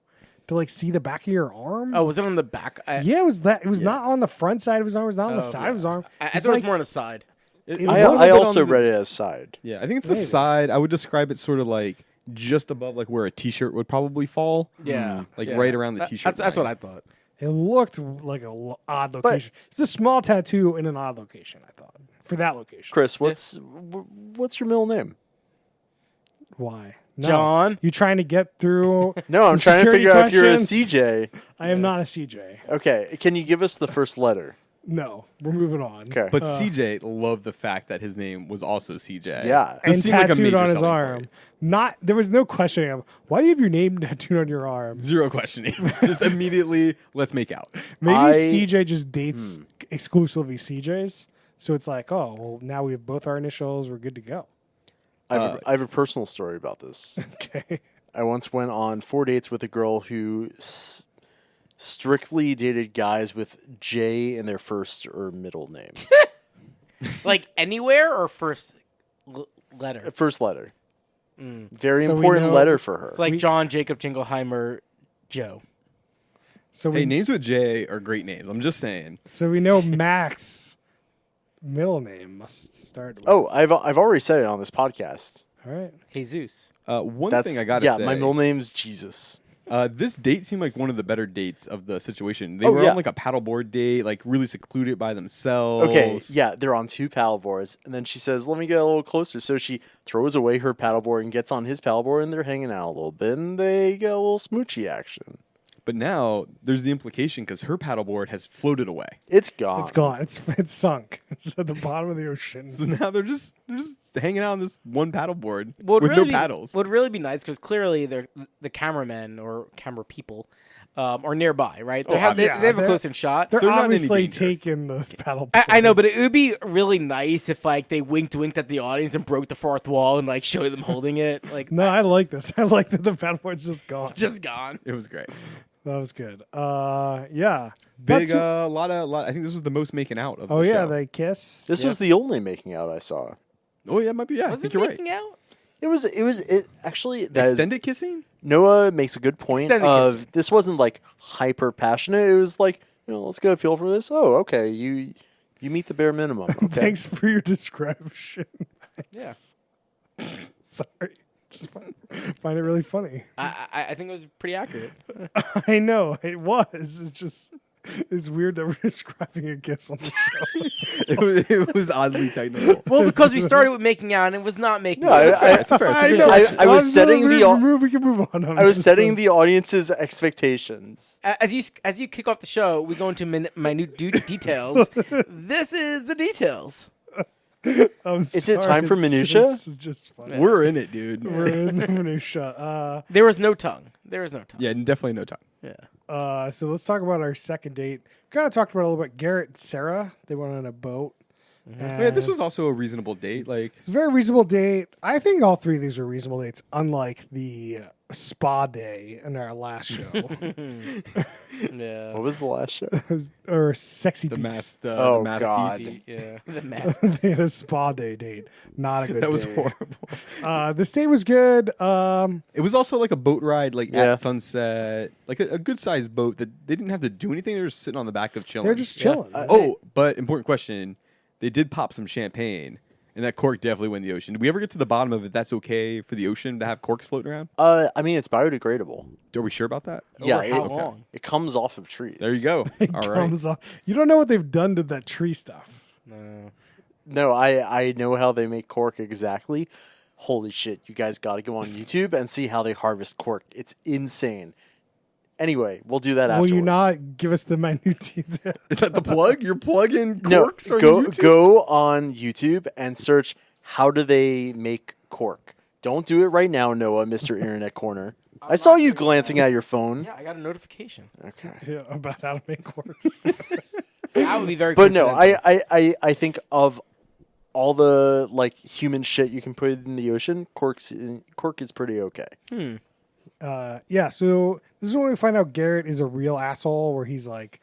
to like see the back of your arm. Oh, was it on the back? Yeah, it was that. It was not on the front side of his arm. It was not on the side of his arm. I It's thought it was like- more on the side. It It's was a little I bit also on the- read it as side. Yeah, I think it's the Maybe. side. I would describe it sort of like just above like where a T-shirt would probably fall. Yeah, Like yeah. right around the T-shirt. That's what line. I thought. It looked like a odd location. It's a small tattoo in an odd location. I thought for that location. Chris, what's your middle name? Why? No. John? You trying to get through? No, I'm some trying to security figure out if you're a questions? CJ. I am not a CJ. Okay, can you give us the first letter? No, we're moving on. Okay. But CJ loved the fact that his name was also CJ. Yeah. This And seemed like a tattooed major on his selling arm. point. Not there was no questioning of why do you have your name tattooed on your arm? Zero questioning. Just immediately, let's make out. Maybe I- CJ just dates exclusively CJs. So it's like, oh, well, now we have both our initials. We're good to go. I have a personal story about this. Okay. I once went on 4 dates with a girl who strictly dated guys with J in their first or middle name. Like anywhere or first letter? First letter. Mm. Very So we important know- letter for her. It's like John Jacob Jingleheimer, Joe. So Hey, we names with J are great names. I'm just saying. so we know Max middle name must start with. Oh, I've already said it on this podcast. All right. Jesus. One That's thing I gotta yeah. say. My middle name's Jesus. This date seemed like one of the better dates of the situation. They Oh, were yeah. on like a paddleboard date, like really secluded by themselves. Okay, yeah, they're on 2 paddleboards, and then she says, "Let me get a little closer." So she throws away her paddleboard and gets on his paddleboard, and they're hanging out a little bit, and they get a little smoochy action. But now there's the implication because her paddleboard has floated away. It's gone. It's gone. It's sunk. It's at the bottom of the ocean. So now they're just hanging out on this one paddleboard Would with really no be, paddles. Would really be nice because clearly they're the cameramen or camera people are nearby, right? They have yeah, they have a they're- close-in shot. They're They're not in any obviously danger. taking the paddle. I know, but it would be really nice if like they winked at the audience and broke the fourth wall and like showed them holding it, like No, I like this. I like that the paddleboard's just gone. just gone. It was great. That was good. Yeah. Big, That's- lot. I think this was the most making out of. Oh the yeah, show. they kiss. This Yeah. was the only making out I saw. Oh yeah, it might be. Yeah, I Was think it you're making right. out? It actually that is- Extended kissing. Noah makes a good point Extended of kissing. this wasn't like hyper passionate. It was like, let's get a feel for this. Oh, okay, you meet the bare minimum. Okay. Thanks for your description. Yeah. Sorry. Just find it really funny. I think it was pretty accurate. I know it was. It's just it's weird that we're describing a kiss on the show. it was oddly technical. Well, because we started with making out and it was not making No, out. It's fair. It's a I good know. correction. I was setting the au- We can move on. I was setting the audience's expectations. As you kick off the show, we go into minute details. This is the details. Is it time for minutia? It's just funny. We're in it, dude. We're in the minutia. There was no tongue. There was no tongue. Yeah, definitely no time. Yeah. So let's talk about our second date. Kind of talked about it a little bit. Garrett and Sarah, they went on a boat. Yeah, this was also a reasonable date. Like, It's a very reasonable date. I think all three of these are reasonable dates, unlike the spa day in our last show. Yeah. What was the last show? Or Sexy the Beasts. masked. Oh, the masked God. DC. Yeah. The mask. They had a spa day date. Not a good That was day. horrible. This date was good. It was also like a boat ride, like Yeah. at sunset, like a good sized boat that they didn't have to do anything. They were just sitting on the back of chilling. They're just chilling. Oh, but important question: they did pop some champagne, and that cork definitely went in the ocean. Did we ever get to the bottom of if that's okay for the ocean to have corks floating around? I mean, it's biodegradable. Are we sure about that? Yeah, Over how it- long? It comes off of trees. There you go. It All right. comes off. You don't know what they've done to that tree stuff. No. No, I know how they make cork exactly. Holy shit, you guys got to go on YouTube and see how they harvest cork. It's insane. Anyway, we'll do that Will afterwards. you not give us the minute details? Is that the plug? You're plugging No, corks on go YouTube? go on YouTube and search how do they make cork. Don't do it right now, Noah, Mr. Internet Corner. I saw you glancing at your phone. Yeah, I got a notification. Okay. Yeah, about how to make corks. That would be very. But no, coincidental. I think of all the like human shit you can put in the ocean, cork is pretty okay. Yeah, so this is when we find out Garrett is a real asshole, where he's like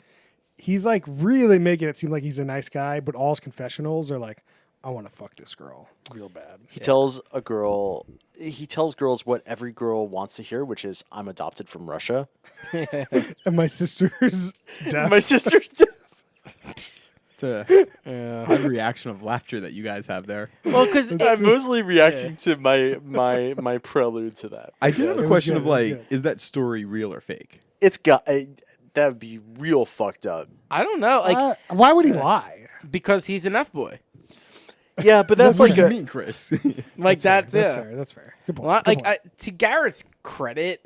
really making it seem like he's a nice guy, but all his confessionals are like, I want to fuck this girl real bad. He tells girls what every girl wants to hear, which is I'm adopted from Russia. And my sister's deaf. My sister's It's a Yeah. odd reaction of laughter that you guys have there. Well, because I'm mostly reacting to my prelude to that. I did have It a was question good, of it was like, good. is that story real or fake? It's got that would be real fucked up. I don't know, like Why would he lie? because he's an F boy. Yeah, but that's What like do you a mean, Chris? Like that's fair. it. That's fair. That's fair. Good point. Well, Good like point. to Garrett's credit,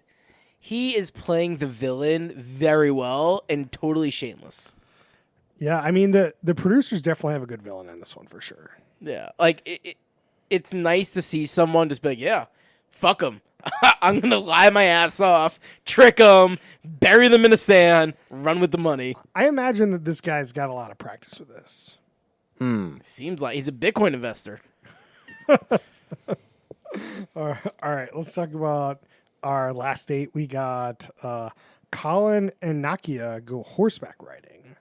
he is playing the villain very well and totally shameless. Yeah, I mean the producers definitely have a good villain in this one for sure. Yeah, like it's nice to see someone just be like, yeah, fuck them. I'm gonna lie my ass off, trick them, bury them in the sand, run with the money. I imagine that this guy's got a lot of practice with this. Seems like he's a Bitcoin investor. All right, let's talk about our last date. We got Colin and Nakia go horseback riding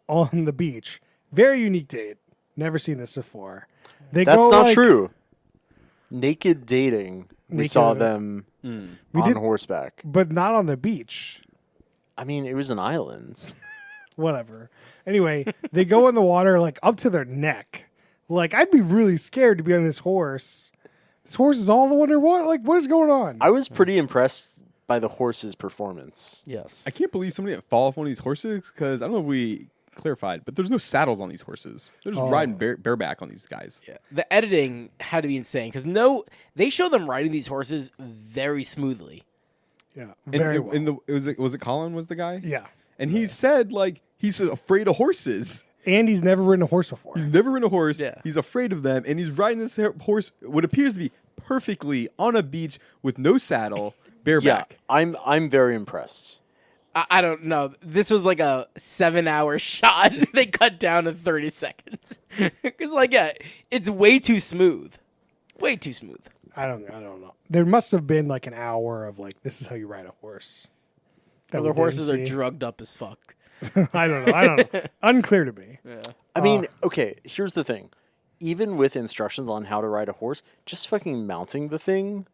on the beach. Very unique date. Never seen this before. They That's go, not like, true. Naked dating. We Naked saw dating. them We on did- horseback. but not on the beach. I mean, it was an island. Whatever. Anyway, they go in the water like up to their neck. Like, I'd be really scared to be on this horse. This horse is all the underwater. Like, what is going on? I was pretty impressed by the horse's performance. Yes. I can't believe somebody didn't fall off one of these horses because I don't know if we clarified, but there's no saddles on these horses. They're just riding bareback on these guys. Yeah. The editing had to be insane because they show them riding these horses very smoothly. Yeah, And, very well. and was it Colin was the guy? Yeah. And he said like he's afraid of horses. And he's never ridden a horse before. He's never ridden a horse. Yeah. He's afraid of them, and he's riding this horse, what appears to be perfectly on a beach with no saddle, bareback. Yeah, I'm very impressed. I don't know. This was like a 7-hour shot. They cut down to 30 seconds. Because, like, yeah, it's way too smooth. Way too smooth. I don't know. There must have been like an hour of like, this is how you ride a horse. That Other we horses are didn't see. drugged up as fuck. I don't know. Unclear to me. I mean, okay, here's the thing. Even with instructions on how to ride a horse, just fucking mounting the thing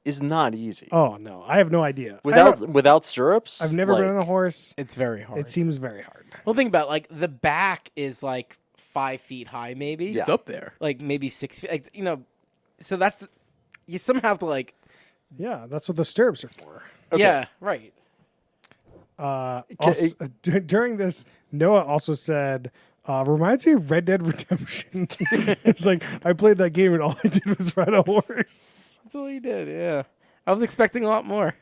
is not easy. Oh no, I have no idea. Without stirrups? I've never like, been on a horse. It's very hard. It seems very hard. Well, think about it, like the back is like 5 feet high, maybe. Yeah. It's up there. Like maybe 6 feet. Like, so that's you somehow have to like. Yeah, that's what the stirrups are for. Okay. Yeah, right. During this, Noah also said, reminds me of Red Dead Redemption. It's like, I played that game and all I did was ride a horse. That's all he did. Yeah, I was expecting a lot more.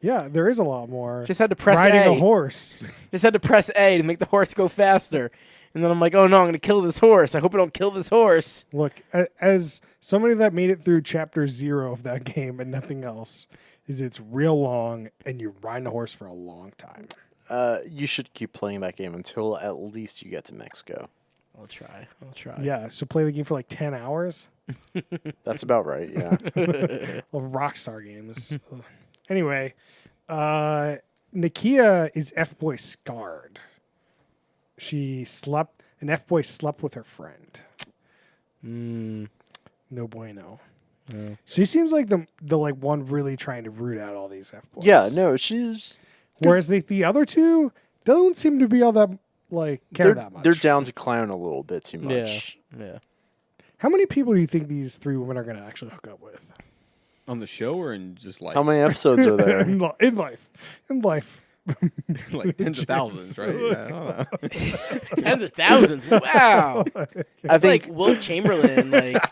Yeah, there is a lot more. Just had to press riding A. a horse. Just had to press A to make the horse go faster. And then I'm like, oh no, I'm going to kill this horse. I hope I don't kill this horse. Look, as somebody that made it through chapter 0 of that game and nothing else, is it's real long and you're riding a horse for a long time. You should keep playing that game until at least you get to Mexico. I'll try. Yeah, so play the game for like 10 hours That's about right, yeah. of Rockstar games. Ugh. Anyway, Nakia is FBoy scarred. An FBoy slept with her friend. No bueno. She seems like the like one really trying to root out all these FBoys. Yeah, no, she's... Whereas the other two don't seem to be all that like care that much. They're down to clown a little bit too much. Yeah. How many people do you think these 3 women are going to actually hook up with? On the show or in just like How many episodes are there? in life. like tens of thousands, right? Yeah, I don't know. Tens of thousands. Wow. I think Like Will Chamberlain. Like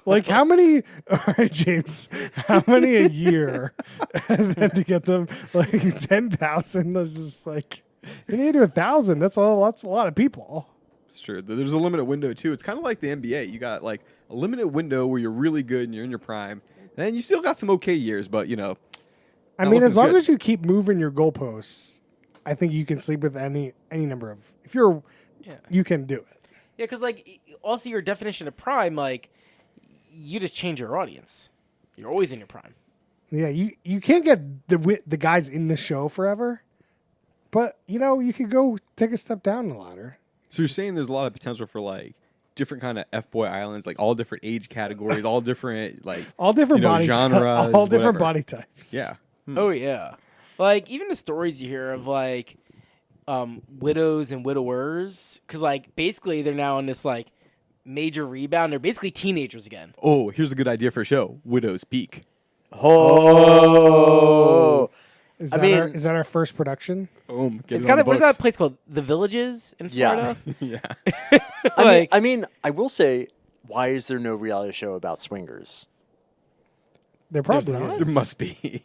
Like how many? All right, James. How many a year? And then to get them like 10,000. That's just like you need 1,000. That's a lot of people. It's true. There's a limited window too. It's kind of like the NBA. You got like a limited window where you're really good and you're in your prime. And you still got some okay years, but I mean, as long as you keep moving your goalposts, I think you can sleep with any number of. If you're, you can do it. yeah, because like also your definition of prime, like you just change your audience. You're always in your prime. Yeah, you can't get the guys in the show forever, but you could go take a step down the ladder. So you're saying there's a lot of potential for like different kind of F-boy islands, like all different age categories, all different like All different body genres, all different whatever. body types. Yeah. Oh yeah, like even the stories you hear of like widows and widowers, because like basically they're now on this like major rebound. They're basically teenagers again. Oh, here's a good idea for a show: Widow's Peak. Oh. Is I that mean- is that our first production? Boom. Get It's it on got the what's that books. place called? The Villages in Yeah. Florida. Yeah. Like I mean, I will say, why is there no reality show about swingers? There probably not? is. There must be.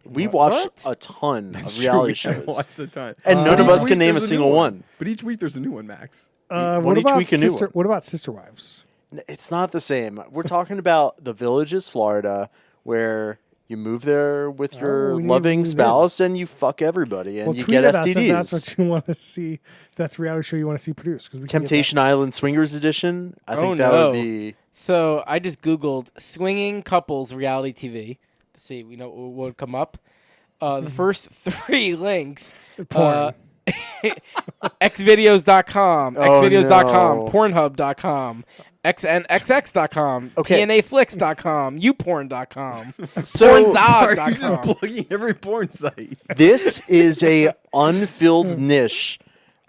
We watched What? a ton of True, reality we shows, have watched a ton. and none But of each us week can name a there's new single one. But each week there's a new one, Max. One What each about week a new sister? one. What about Sister Wives? It's not the same. We're talking about the Villages, Florida, where you move there with your we need- loving we need- spouse and you fuck everybody and Well, you tweet get at us if that's STDs. what you want to see. If that's a reality show you want to see produced. 'Cause we can get Temptation Island Swingers Edition. I think Oh, that no. would be. so, I just googled swinging couples reality TV to see what would come up. The first 3 links. Porn. xvideos.com, Oh, xvideos.com, no. pornhub.com, xnxx.com, Okay. tnaflix.com, youporn.com, So Are you just pornzog.com. plugging every porn site? this is a unfilled niche.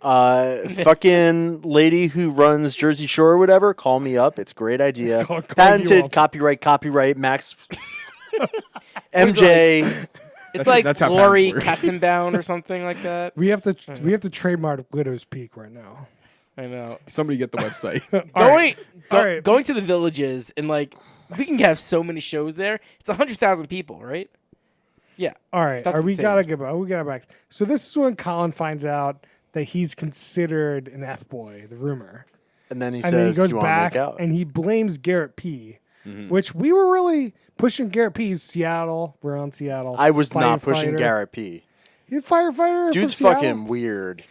Fucking lady who runs Jersey Shore or whatever, call me up. It's a great idea. Call you Patented, up. copyright, Max. MJ. It's That's- like that's how Glory patents work. Katzenbaum or something like that. We have to trademark Widow's Peak right now. I know. Somebody get the website. Alright. Going to the villages and like we can have so many shows there. It's 100,000 people, right? Yeah. All right, That's we insane. gotta get back. We gotta back. So this is when Colin finds out that he's considered an F-boy, the rumor, And then he and then he says, goes "Do you want to back make out?" and he blames Garrett P. Which we were really pushing Garrett P. Seattle. We're on Seattle. I was not pushing Firefighter. Garrett P. He's a firefighter. Dude's from fucking Seattle? weird.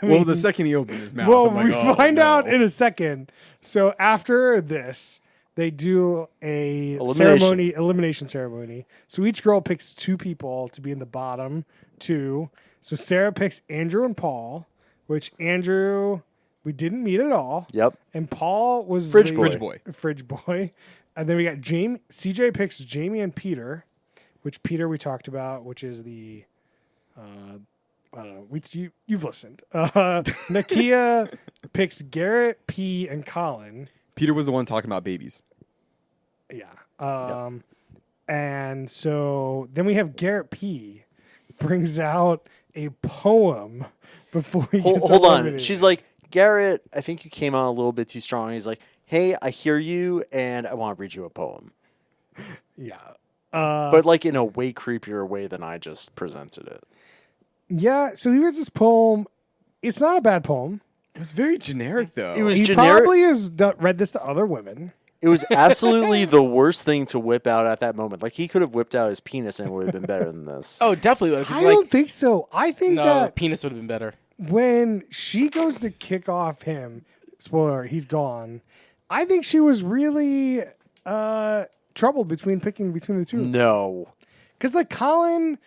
Well, the second he opened his mouth, Well, I'm like, we oh, find no. out in a second. So after this, they do a elimination ceremony. So each girl picks 2 people to be in the bottom 2. So Sarah picks Andrew and Paul, which Andrew we didn't meet at all. Yep. And Paul was Fridge the- boy. Fridge boy. And then we got Jamie. CJ picks Jamie and Peter, which Peter we talked about, which is the I don't know. You've listened. Nakia picks Garrett, P, and Colin. Peter was the one talking about babies. Yeah. And so then we have Garrett P brings out a poem before he gets Hold on. eliminated. She's like, Garrett, I think you came on a little bit too strong. He's like, hey, I hear you, and I want to read you a poem. Yeah. But like in a way creepier way than I just presented it. Yeah. So he reads this poem. It's not a bad poem. It was very generic, though. It was He generic. probably has read this to other women. It was absolutely the worst thing to whip out at that moment. Like he could have whipped out his penis and it would have been better than this. Oh, definitely would. I don't think so. I think No, that penis would have been better. when she goes to kick off him, spoiler, he's gone. I think she was really troubled picking between the two. No. Because like Colin,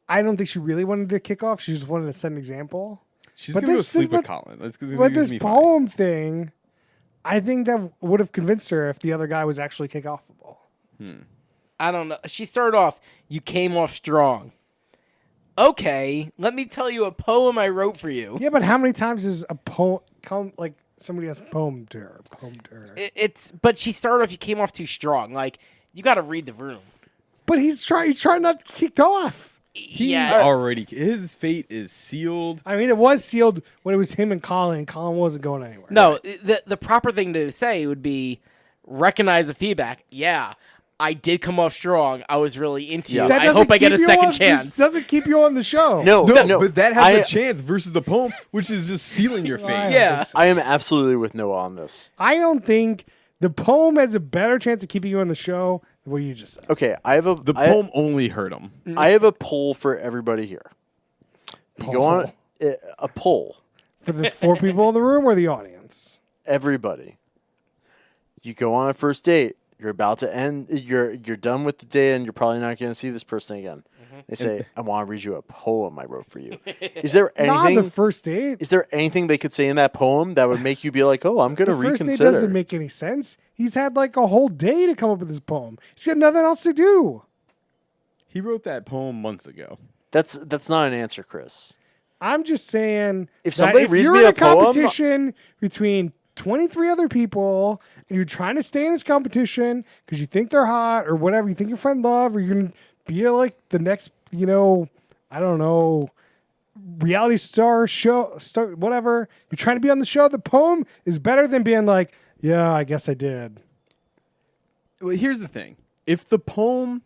I don't think she really wanted to kick off. She just wanted to set an example. She's But going to go this- sleep with but- Colin. That's because But this poem thing, I think that would have convinced her if the other guy was actually kick offable. I don't know. She started off, you came off strong. Okay, let me tell you a poem I wrote for you. Yeah, but how many times is a poem like somebody has poemed to her? But she started off, you came off too strong. Like, you got to read the room. But he's trying not to get kicked off. His fate is sealed. I mean, it was sealed when it was him and Colin. Colin wasn't going anywhere. No, the proper thing to say would be recognize the feedback. Yeah, I did come off strong. I was really into you. That I doesn't hope I get a keep you second on- chance. This doesn't keep you on the show. No, But that has I- a chance versus the poem, which is just sealing your fate. I don't Yeah. think so. I am absolutely with Noah on this. I don't think the poem has a better chance of keeping you on the show than what you just said. Okay, I have a The poem only hurt him. I have a poll for everybody here. You go on a poll. For the 4 people in the room or the audience? Everybody. You go on a first date. You're about to end. You're done with the date, and you're probably not going to see this person again. They say, "I want to read you a poem I wrote for you." Is there Not anything? the first date. Is there anything they could say in that poem that would make you be like, "Oh, I'm going to The first date reconsider"? doesn't make any sense. He's had like a whole day to come up with this poem. He's got nothing else to do. He wrote that poem months ago. That's not an answer, Chris. I'm just saying If that somebody if reads you're me in a a poem- competition between 23 other people and you're trying to stay in this competition because you think they're hot or whatever, you think you're find love or you're going to be like the next, I don't know, reality star, whatever. You're trying to be on the show. The poem is better than being like, yeah, I guess I did. Well, here's the thing. If the poem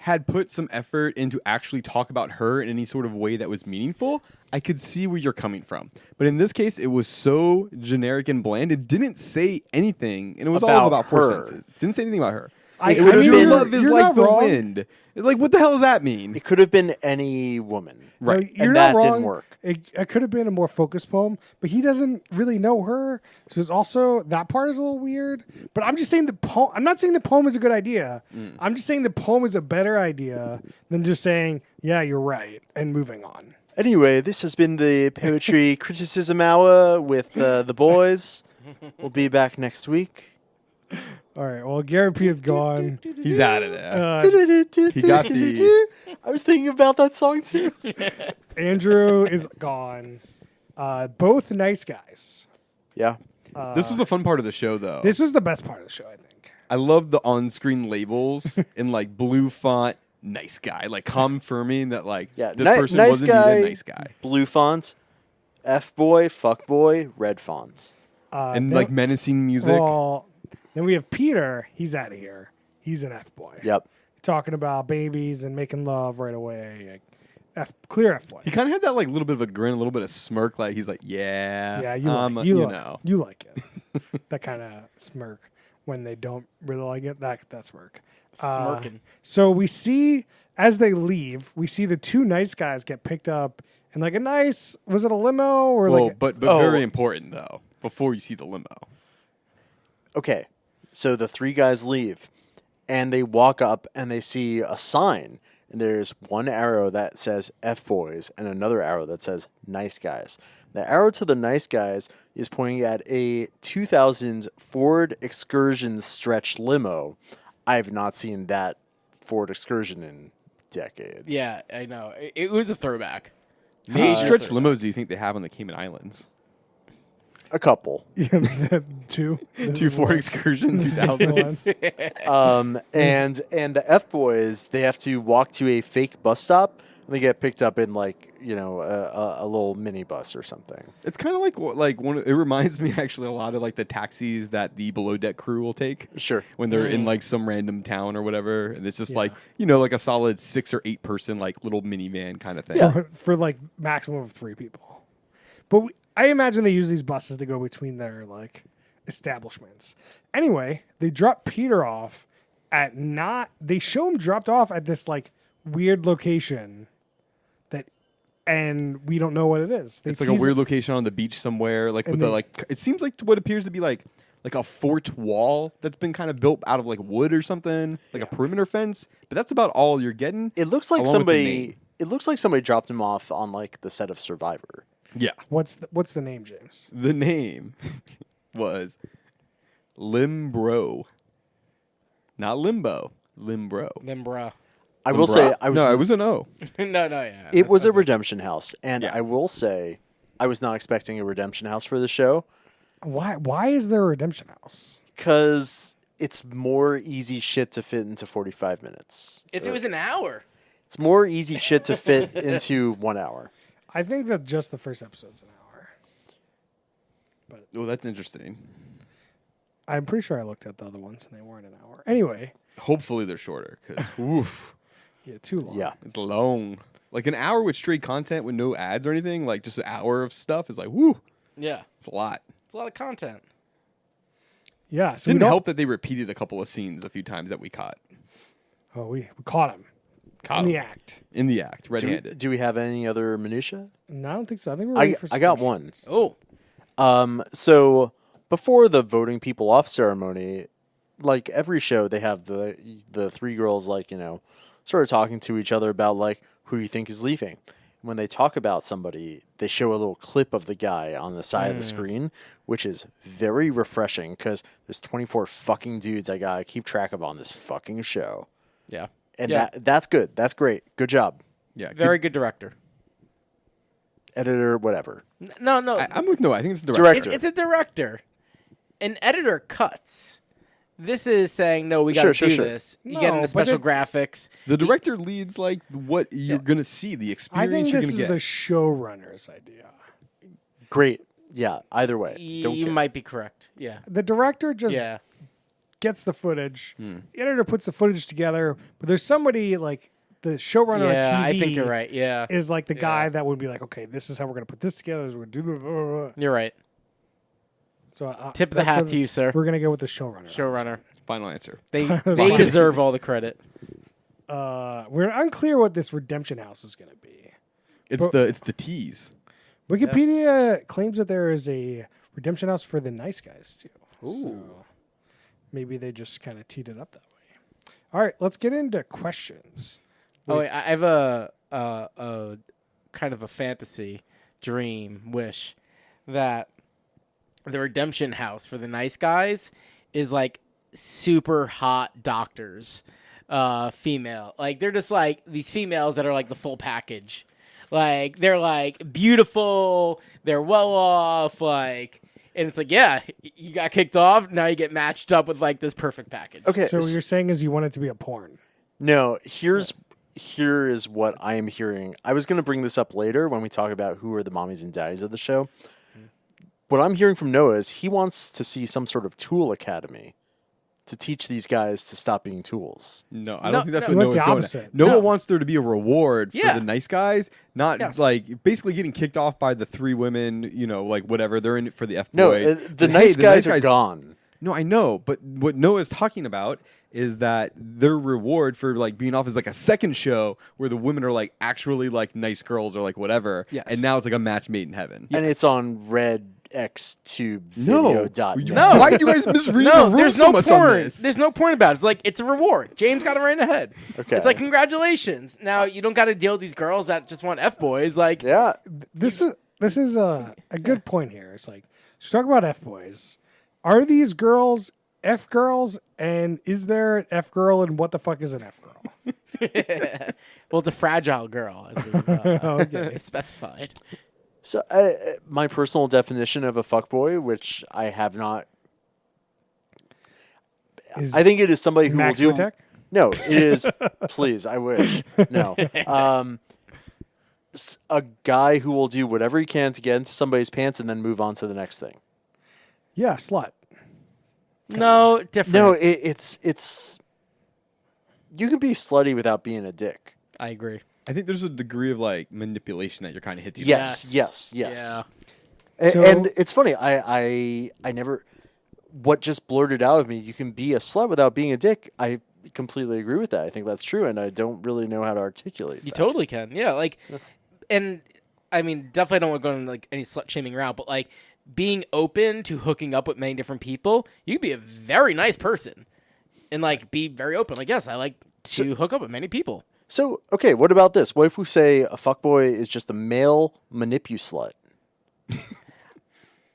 had put some effort into actually talk about her in any sort of way that was meaningful, I could see where you're coming from. But in this case, it was so generic and bland. It didn't say anything, and it was all About about 4 her. sentences. It didn't say anything about her. I It mean, was you're- your love is you're like not the wrong. wind. It's like, what the hell does that mean? It could have been any woman, Right. You're and not that didn't wrong. work. It could have been a more focused poem, but he doesn't really know her. So it's also that part is a little weird. But I'm just saying the poem. I'm not saying the poem is a good idea. I'm just saying the poem is a better idea than just saying, "Yeah, you're right," and moving on. Anyway, this has been the Poetry Criticism Hour with the boys. We'll be back next week. All right. Well, Gary P is gone. He's out of there. He got the- I was thinking about that song too. Andrew is gone. Both nice guys. Yeah. This was a fun part of the show, though. This was the best part of the show, I think. I love the on-screen labels in like blue font. Nice guy, like confirming that like this person nice was indeed guy, a nice guy. Blue fonts, F-boy, fuck boy, red fonts. And then- like menacing music. Well, then we have Peter. He's out of here. He's an F boy. Yep. Talking about babies and making love right away. Clear F boy. He kind of had that like little bit of a grin, a little bit of smirk, like he's like, yeah, Yeah, you know. like it. That kind of smirk when they don't really like it. That smirk. Smirking. So we see as they leave, we see the two nice guys get picked up in like a nice. Was it a limo or Well, like? but Oh. very important though. Before you see the limo, Okay. So the three guys leave and they walk up and they see a sign. And there's one arrow that says F boys and another arrow that says nice guys. The arrow to the nice guys is pointing at a 2000 Ford Excursion stretch limo. I have not seen that Ford Excursion in decades. Yeah, I know. It was a throwback. how many Uh, stretch limos do you think they have on the Cayman Islands? A couple. Two. This Two is Ford one. Excursion This is the 2000s. one. And the F boys, they have to walk to a fake bus stop and they get picked up in like, a little mini bus or something. It's kind of like one. It reminds me actually a lot of like the taxis that the below deck crew will take. Sure. When they're in like some random town or whatever, and it's just Yeah. like like a solid 6 or 8 person like little minivan kind of thing. Yeah. for like maximum of 3 people. But I imagine they use these buses to go between their like establishments. Anyway, they drop Peter off at they show him dropped off at this like weird location and we don't know what it is. It's like a weird location on the beach somewhere, like with And the they- like. It seems like what appears to be like a fort wall that's been kind of built out of like wood or something, like a perimeter fence. But that's about all you're getting. It looks like along with the somebody. name. It looks like somebody dropped him off on like the set of Survivor. Yeah. What's the name, James? The name was Limbro, not Limbo. Limbro. Limbra. I will say I was. no, it was an O. no, yeah. It was a redemption house, and Yeah. I will say I was not expecting a redemption house for the show Why is there a redemption house? because it's more easy shit to fit into 45 minutes. It was an hour. It's more easy shit to fit into 1 hour. I think that just the first episode's an hour. Oh, that's interesting. I'm pretty sure I looked at the other ones and they weren't an hour. Anyway, Hopefully they're shorter because oof, yeah, too long. Yeah. it's long. Like an hour with straight content with no ads or anything, like just an hour of stuff is like woo. Yeah. It's a lot. It's a lot of content. Yeah. So we Didn't don't. help that they repeated a couple of scenes a few times that we caught. Oh, we caught him Caught in the him. act. In the act, Do we, red-handed. do we have any other minutia? No, I don't think so. I think we're ready for. I got one. Oh. So before the voting people off ceremony, like every show, they have the three girls like sort of talking to each other about like who you think is leaving. When they talk about somebody, they show a little clip of the guy on the side of the screen, which is very refreshing because there's 24 fucking dudes I gotta keep track of on this fucking show, Yeah. and Yeah. that's good. That's great. Good job, Yeah, Very good director. editor, whatever. No. I'm with no. I think it's the director. Director. It's a director. An editor cuts. This is saying, no, we got Sure, to sure, do sure. this. You No, get into but special it- graphics. The director leads like what you're gonna see, the I experience think you're this gonna is get. the showrunner's idea. Great. Yeah. Either way, don't You care. might be correct. Yeah. The director just Yeah. gets the footage. The editor puts the footage together, but there's somebody like the showrunner on TV. Yeah, I think you're right. Yeah. Is like the guy Yeah. that would be like, okay, this is how we're gonna put this together. We're gonna do the. Blah, blah, blah. You're right. So Tip of the that's hat what- to you, sir. We're gonna go with the showrunner. on this Showrunner. Final answer. They deserve all the credit. We're unclear what this redemption house is going to be. It's the tease. Wikipedia claims that there is a redemption house for the nice guys too. Ooh. So maybe they just kind of teed it up that way. All right, let's get into questions. Oh, wait, I have a kind of a fantasy, dream, wish that the redemption house for the nice guys is like super hot doctors, female. Like they're just like these females that are like the full package. Like they're like beautiful, they're well off, like, and it's like, yeah, you got kicked off, now you get matched up with like this perfect package. Okay, So what you're saying is you want it to be a porn. no, here is what I am hearing. I was going to bring this up later when we talk about who are the mommies and daddies of the show. What I'm hearing from Noah is he wants to see some sort of tool academy to teach these guys to stop being tools. No, I No, don't think that's no. what He wants Noah's the going opposite. at. Noah No. wants there to be a reward for Yeah. the nice guys, not Yes. like basically getting kicked off by the 3 women, like whatever. They're in it for the F No, boys. the But, nice hey, guys are gone. No, I know, but what Noah's talking about is that their reward for like being off is like a second show where the women are like actually like nice girls or like whatever. Yes. And now it's like a match made in heaven. And it's on redxtubevideo.net. No. Why do you guys misread No, the rules there's so no much point. on this? There's no point about it. It's like it's a reward. James got it right in the head. Okay. It's like congratulations. Now you don't got to deal with these girls that just want F boys. Like Yeah. This is a good point here. It's like, let's talk about F boys. Are these girls F girls? And is there an F girl? And what the fuck is an F girl? well, it's a fragile girl, as we Okay. specified. So my personal definition of a fuckboy, which I have not, Is I think it is somebody who Max will do. Witek? No, it is. Please, I wish. No, a guy who will do whatever he can to get into somebody's pants and then move on to the next thing. Yeah, slut. No, different. No, it's. You can be slutty without being a dick. I agree. I think there's a degree of like manipulation that you're kind of hitting. Yes, yes. Yeah. So- And it's funny. I never. What just blurted out of me? You can be a slut without being a dick. I completely agree with that. I think that's true, and I don't really know how to articulate. You that. totally can. Yeah, like, and I mean, definitely don't want to go into like any slut shaming route, but like being open to hooking up with many different people, you can be a very nice person and like be very open. Like, yes, I like to hook up with many people. So, okay, what about this? What if we say a fuckboy is just a male slut?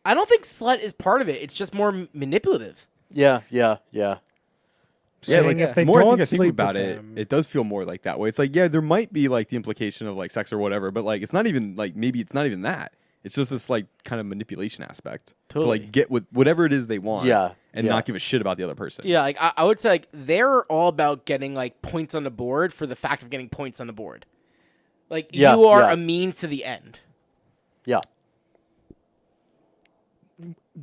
I don't think slut is part of it. It's just more manipulative. Yeah. Yeah, Saying like if they more I don't think I think sleep about with it, them- it does feel more like that way. It's like, yeah, there might be like the implication of like sex or whatever, but like it's not even like maybe it's not even that. It's just this like kind of manipulation aspect Totally. to like get with whatever it is they want, Yeah, and yeah. not give a shit about the other person. Yeah, like I would say like they're all about getting like points on the board for the fact of getting points on the board. Like Yeah, you are yeah. a means to the end. Yeah.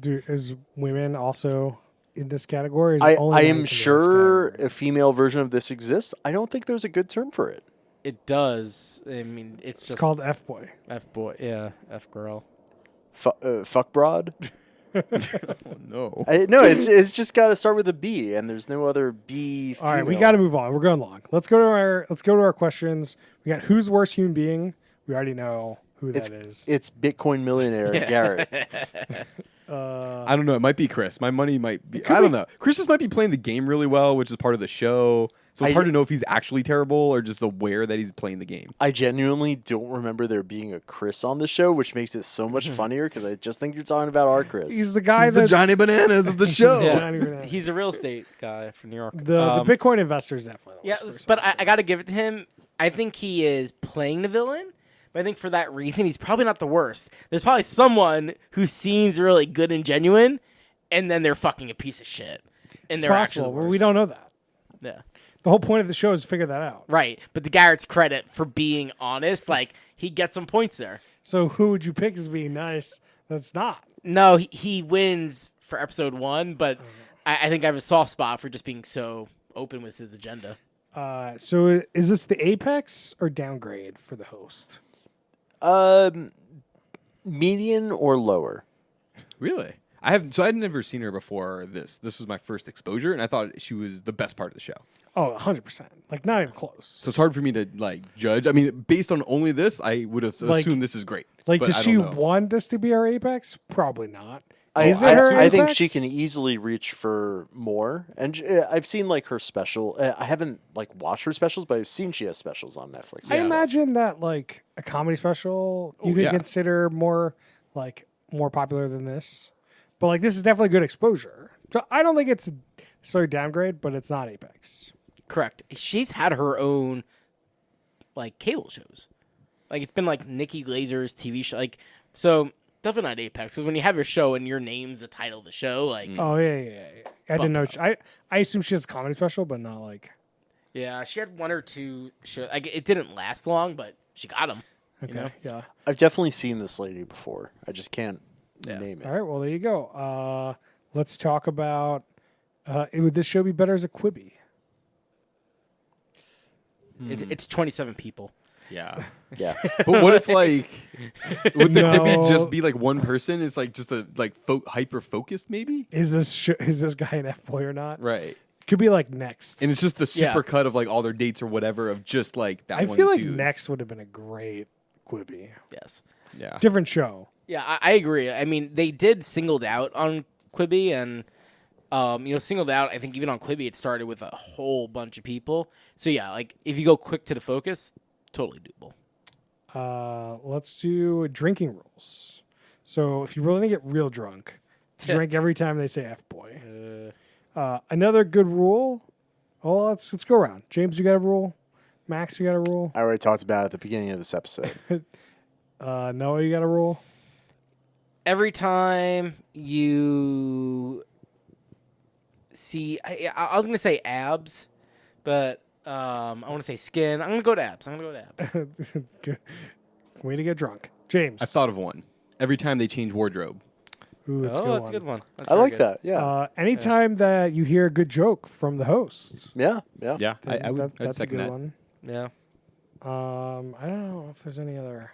Is women also in this category? Or is it only I men am in this sure category? a female version of this exists. I don't think there's a good term for it. It does. I mean, it's It's just called F boy. F boy. Yeah, F girl. Fuck broad. Oh, no. No, it's just got to start with a B, and there's no other B. All right, we female. got to move on. We're going long. Let's go to our questions. We got who's worst human being. We already know who that is. It's Bitcoin millionaire Garrett. I don't know. It might be Chris. My money might be. I don't know. Chris just might be playing the game really well, which is part of the show. So it's hard to know if he's actually terrible or just aware that he's playing the game. I genuinely don't remember there being a Chris on the show, which makes it so much funnier because I just think you're talking about our Chris. He's the guy He's that the Johnny Bananas of the show. Yeah. Johnny Bananas. He's a real estate guy from New York. the Bitcoin investors definitely. the Yeah, worst person. but I got to give it to him. I think he is playing the villain, but I think for that reason, he's probably not the worst. There's probably someone who seems really good and genuine, and then they're fucking a piece of shit. And it's they're actually possible, the but we worst. don't know that. Yeah. The whole point of the show is to figure that out. Right. But to Garrett's credit for being honest, like, he gets some points there. So who would you pick as being nice? That's not. No, he wins for episode 1, but I think I have a soft spot for just being so open with his agenda. So is this the apex or downgrade for the host? Median or lower? Really? I'd never seen her before this. This was my first exposure, and I thought she was the best part of the show. Oh, 100%. Like, not even close. So it's hard for me to like judge. I mean, based on only this, I would have Like- assumed this is great. Like, But does I she don't know. want this to be her apex? Probably not. I Is it her think apex? she can easily reach for more. And I've seen like her special. I haven't like watched her specials, but I've seen she has specials on Netflix. I Yeah. imagine that, like, a comedy special you Oh, could yeah. consider more popular than this. But, like, this is definitely good exposure. So I don't think it's necessarily downgrade, but it's not apex. Correct. She's had her own like cable shows. Like it's been like Nikki Glazer's TV show. Like so definitely not Apex because when you have your show and your name's the title of the show, like Oh, yeah. I didn't know. I assume she has a comedy special, but not like. yeah, she had one or two shows. Like it didn't last long, but she got them. Okay. You know? Yeah. I've definitely seen this lady before. I just can't name it. All right. Well, there you go. Let's talk about. Would this show be better as a Quibi? It's 27 people. Yeah. Yeah. But what if like would the No. Quibi just be like one person? It's like just a like hyper focused maybe? Is this guy an F-boy or not? Right. Could be like Next. And it's just the Yeah. super cut of like all their dates or whatever of just like that I one feel like dude. Next would have been a great Quibi. Yes. Yeah. Different show. Yeah, I agree. I mean, they did singled out on Quibi, and singled out. I think even on Quibi, it started with a whole bunch of people. So yeah, like if you go quick to the focus, totally doable. Let's do drinking rules. So if you really want to get real drunk, drink every time they say F-boy. Another good rule. Oh, let's go around. James, you got a rule? Max, you got a rule? I already talked about it at the beginning of this episode. Noah, you got a rule? Every time you see, I was gonna say abs, but I want to say skin. I'm gonna go to abs. Good. Way to get drunk. James. I thought of one. Every time they change wardrobe. Ooh, it's Oh, a that's good a one. good one. That's I very like good. that. Yeah. Anytime that you hear a good joke from the host. Yeah. Yeah. Yeah. I would I'd That's a second good that. one. Yeah. I don't know if there's any other.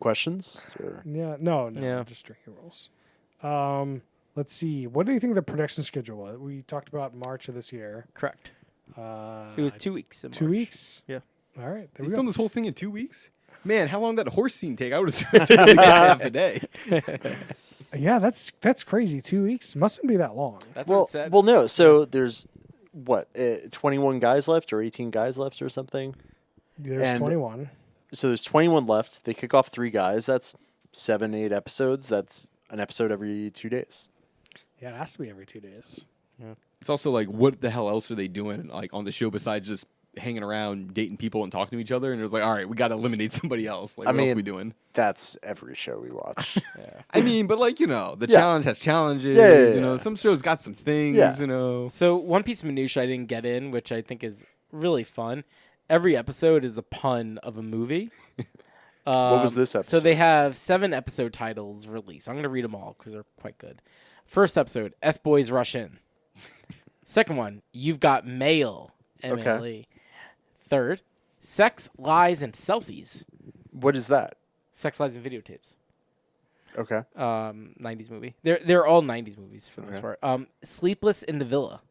Questions? Or? Yeah, no, Yeah. just drinking rules. Let's see. What do you think the production schedule was? We talked about March of this year. Correct. Uh, It was 2 weeks. In 2 March. weeks. Yeah. All right, there They we go. filmed this whole thing in 2 weeks? Man, how long did that horse scene take? I would assume it took like half a day. Yeah, that's crazy. 2 weeks mustn't be that long. That's what Well, it said. well, no. So there's what 21 guys left or 18 guys left or something. There's and- 21. So there's 21 left. They kick off 3 guys. That's 7-8 episodes. That's an episode every 2 days. Yeah, it has to be every 2 days. It's also like, what the hell else are they doing like on the show besides just hanging around, dating people, and talking to each other? And it was like, all right, we got to eliminate somebody else. Like, I what else are mean- we doing? That's every show we watch. I mean, but like, the Yeah. challenge has challenges. Yeah. Some shows got some things. Yeah. So one piece of minutia I didn't get in, which I think is really fun. Every episode is a pun of a movie. What was this So episode? they have 7 episode titles released. I'm going to read them all because they're quite good. First episode, F-Boys Rush In. Second one, You've Got Mail, M-A-L-E. Third, Sex, Lies, and Selfies. What is that? Sex, Lies, and Videotapes. Okay. 90s movie. They're all 90s movies for the most part. Sleepless in the Villa.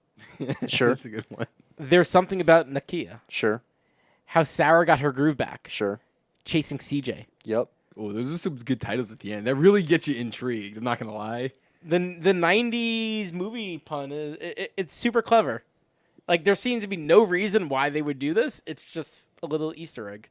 Sure. That's a good one. There's Something About Nakia. Sure. How Sarah Got Her Groove Back. Sure. Chasing CJ. Yep. Oh, those are some good titles at the end. That really get you intrigued. I'm not going to lie. The 90s movie pun is it's super clever. Like there seems to be no reason why they would do this. It's just a little Easter egg.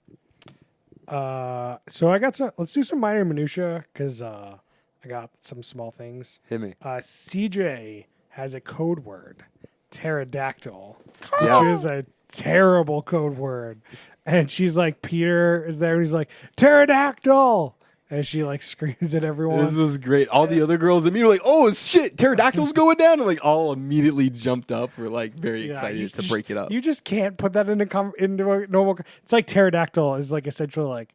So I got some. Let's do some minor minutia because I got some small things. Hit me. CJ has a code word, pterodactyl, Yeah. which is a terrible code word. And she's like, Peter is there, and he's like, pterodactyl, as she like screams at everyone. This was great. All the other girls and me were like, oh, shit, pterodactyl's going down. And like all immediately jumped up. We're like very Yeah, excited you to just- break it up. You just can't put that into a normal. It's like pterodactyl is like essentially like,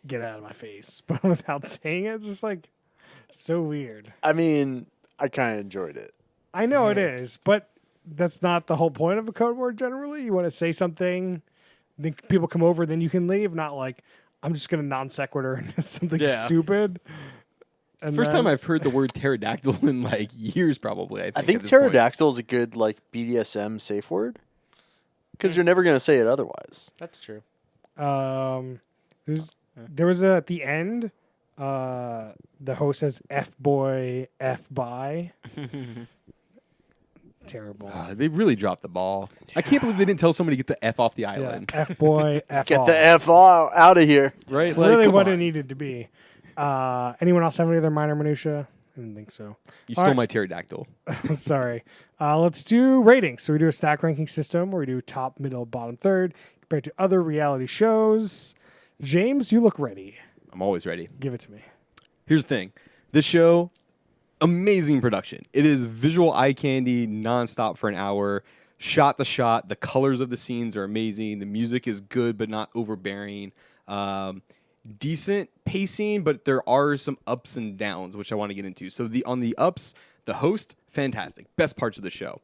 get out of my face, but without saying it, it's just like so weird. I mean, I kind of enjoyed it. I know it is, but that's not the whole point of a code word. Generally, you want to say something, then people come over, then you can leave. Not like I'm just gonna non sequitur into something Yeah. stupid. It's the first time I've heard the word pterodactyl in like years, probably. I think, at this point. pterodactyl is a good like BDSM safe word because you're never going to say it otherwise. That's true. There was at the end. The host says "FBoy, FBoy." Terrible. They really dropped the ball. I can't believe they didn't tell somebody to get the F off the island. "FBoy, F Get off." the F out of here. Right? It's Like, really come what on. it needed to be. Anyone else have any other minor minutia? I didn't think so. You All stole right. my pterodactyl. Sorry. Let's do ratings. So we do a stack ranking system where we do top, middle, bottom, third compared to other reality shows. James, you look ready. I'm always ready. Give it to me. Here's the thing. This show, amazing production. It is visual eye candy nonstop for an hour, shot to shot. The colors of the scenes are amazing. The music is good but not overbearing. Decent pacing, but there are some ups and downs, which I want to get into. So on the ups, the host, fantastic. Best parts of the show.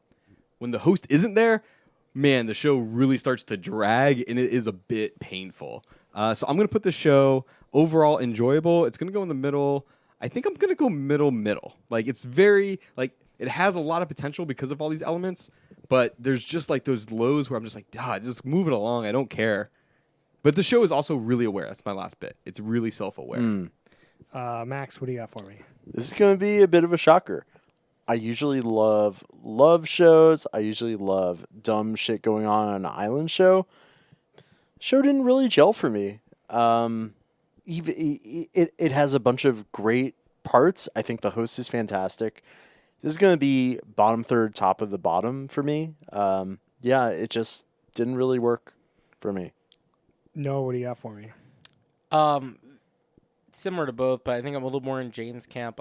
When the host isn't there, man, the show really starts to drag, and it is a bit painful. So I'm going to put the show overall enjoyable. It's going to go in the middle. I think I'm going to go middle. Like, it's very, like, it has a lot of potential because of all these elements, but there's just, like, those lows where I'm just like, just move it along. I don't care. But the show is also really aware. That's my last bit. It's really self-aware. Max, what do you got for me? This is going to be a bit of a shocker. I usually love shows. I usually love dumb shit going on an island show. Show didn't really gel for me. It has a bunch of great parts. I think the host is fantastic. This is going to be bottom third, top of the bottom for me. It just didn't really work for me. No, what do you got for me? Similar to both, but I think I'm a little more in James' camp.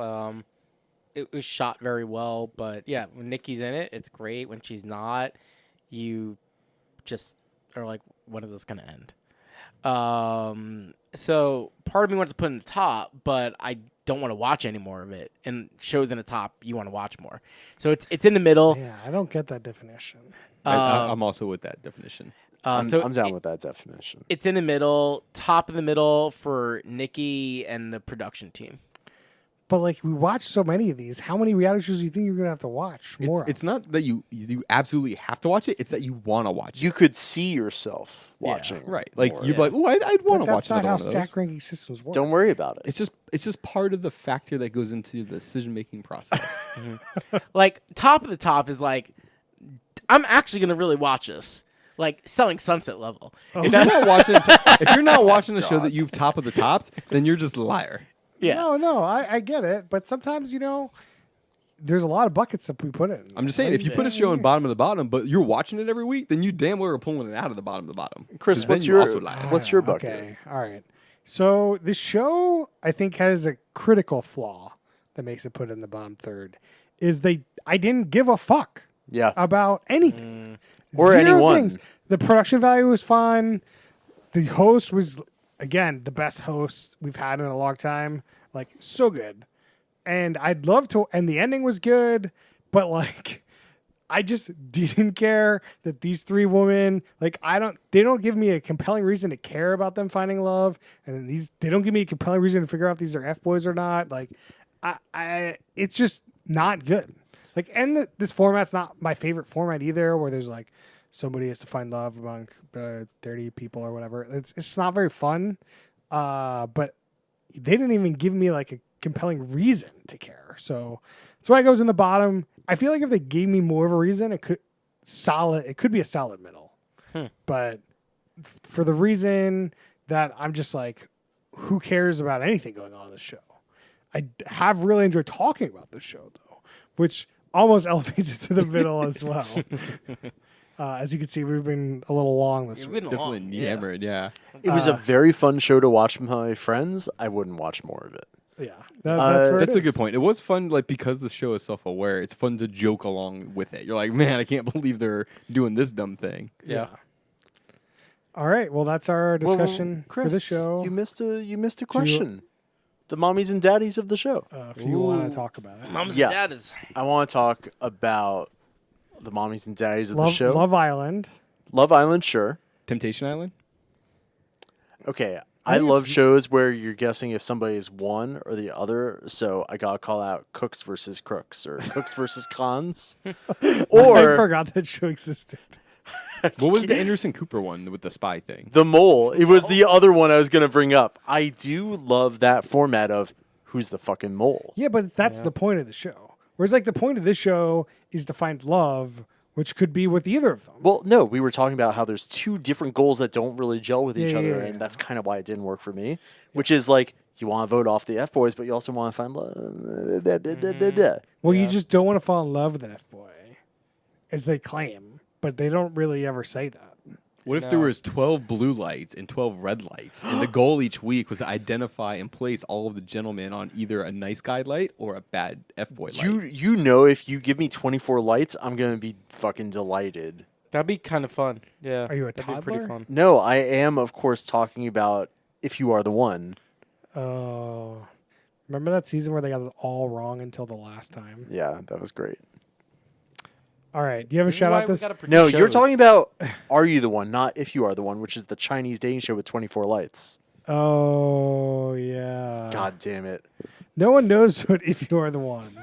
It was shot very well, but yeah, when Nikki's in it, it's great. When she's not, you just are like, when is this going to end? So part of me wants to put in the top, but I don't want to watch any more of it. And shows in the top, you want to watch more. So it's in the middle. Yeah, I don't get that definition. I'm also with that definition. I'm down with that definition. It's in the middle, top of the middle for Nikki and the production team. But like we watch so many of these, how many reality shows do you think you're gonna have to watch more? It's not that you absolutely have to watch it. It's that you want to watch it. You could see yourself watching. Right. Like more. you'd be like, oh, I'd want to watch That's not another how one of those. stack ranking systems work. Don't worry about it. It's just part of the factor that goes into the decision making process. Like top of the top is like, I'm actually gonna really watch this. Like Selling Sunset level. If you're not watching a show that you've top of the tops, then you're just a liar. Yeah. No, I get it. But sometimes, there's a lot of buckets that we put in. I'm just saying, if you put a show in bottom of the bottom, but you're watching it every week, then you damn well are pulling it out of the bottom of the bottom. Chris, 'Cause then what's you your also lie. what's your bucket? Okay, all right. So this show, I think, has a critical flaw that makes it put in the bottom third. I didn't give a fuck Yeah. about anything. Or Zero anyone. things. The production value was fun. The host was, again, the best host we've had in a long time. Like, so good. And I'd love to, and the ending was good, but like, I just didn't care that these three women, like, they don't give me a compelling reason to care about them finding love. And then they don't give me a compelling reason to figure out if these are F-boys or not. Like, it's just not good. Like, and this format's not my favorite format either, where there's like, somebody has to find love among 30 people or whatever. It's just not very fun. But they didn't even give me like a compelling reason to care. So that's why it goes in the bottom. I feel like if they gave me more of a reason, it could be a solid middle. But for the reason that I'm just like, who cares about anything going on in this show? I have really enjoyed talking about this show though, which almost elevates it to the middle as well. As you can see, we've been a little long this week. Definitely yammered, yeah. It was a very fun show to watch with my friends. I wouldn't watch more of it. Yeah, that's where That's it a good is. point. It was fun, like, because the show is self-aware. It's fun to joke along with it. You're like, man, I can't believe they're doing this dumb thing. Yeah. All right. Well, that's our discussion Chris, for the show. You missed a question. The mommies and daddies of the show. If you want to talk about it, Mom's Yeah. and dad's. I want to talk about the mommies and daddies of the show. Love Island. Love Island, sure. Temptation Island? Okay, I think love it's- shows where you're guessing if somebody is one or the other. So I gotta call out Cooks versus Crooks or Cooks versus Cons. I Or forgot that show existed. What was the Anderson Cooper one with the spy thing? The Mole. It was the other one I was gonna bring up. I do love that format of who's the fucking mole. Yeah, but that's the point of the show. Whereas, like, the point of this show is to find love, which could be with either of them. Well, no, we were talking about how there's two different goals that don't really gel with each Yeah, other, yeah, and yeah. that's kind of why it didn't work for me. Which is like you want to vote off the F boys, but you also want to find love. Well, you just don't want to fall in love with an F-boy, as they claim, but they don't really ever say that. What if there was 12 blue lights and 12 red lights, and the goal each week was to identify and place all of the gentlemen on either a nice guy light or a bad F-boy light? You know, if you give me 24 lights, I'm gonna be fucking delighted. That'd be kind of fun. Yeah. Are you a That'd be pretty toddler? fun. No, I am, of course, talking about if you are the one. Oh, remember that season where they got it all wrong until the last time? Yeah, that was great. All right, do you have a This is shout why out we this? gotta produce No, you're shows. talking about Are You the One, not If You Are the One, which is the Chinese dating show with 24 lights. Oh yeah. God damn it. No one knows what if you are the one.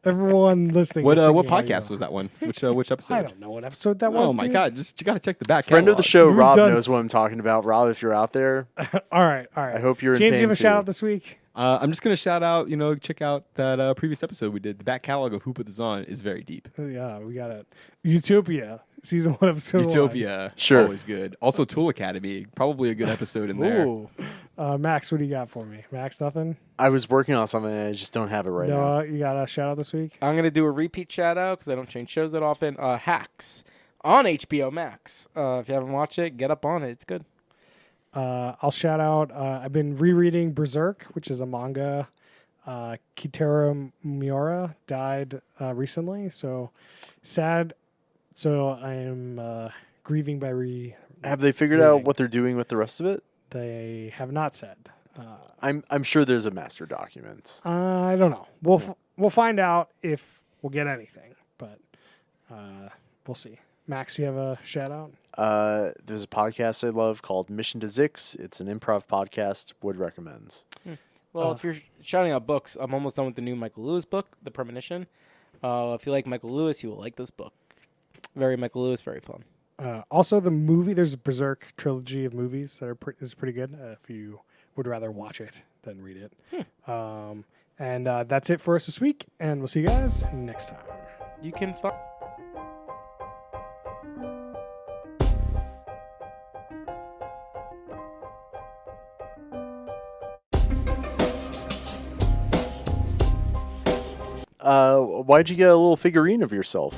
Everyone listening. What is what thinking, "Are you podcast the was one?" that one? Which episode? I don't know what episode that was. Oh my dude. god! Just you got to check the back. Friend of the catalog. show, We've Rob, done- knows what I'm talking about. Rob, if you're out there, All right, all right. I hope you're in James, do you have pain a shout too. out this week? I'm just gonna shout out. Check out that previous episode we did. The back catalog of Who Put This On is very deep. Yeah, we got it. Utopia, season 1 episode 1. Utopia, Sure. always good. Also, Tool Academy, probably a good episode in there. Ooh. Max, what do you got for me? Max, nothing? I was working on something and I just don't have it right now. Noah, you got a shout out this week? I'm gonna do a repeat shout out because I don't change shows that often. Hacks on HBO Max. If you haven't watched it, get up on it. It's good. I'll shout out. I've been rereading Berserk, which is a manga. Kitaro Miura died recently, so sad. So I am grieving by Have they figured out what they're doing with the rest of it? They have not said. I'm sure there's a master document. I don't know. We'll find out if we'll get anything, but we'll see. Max, you have a shout out? There's a podcast I love called Mission to Zix. It's an improv podcast. Would recommend. Well, if you're shouting out books, I'm almost done with the new Michael Lewis book, The Premonition. If you like Michael Lewis, you will like this book. Very Michael Lewis, very fun. Also, the movie. There's a Berserk trilogy of movies that are is pretty good. If you would rather watch it than read it. And that's it for us this week. And we'll see you guys next time. You can find. Why'd you get a little figurine of yourself?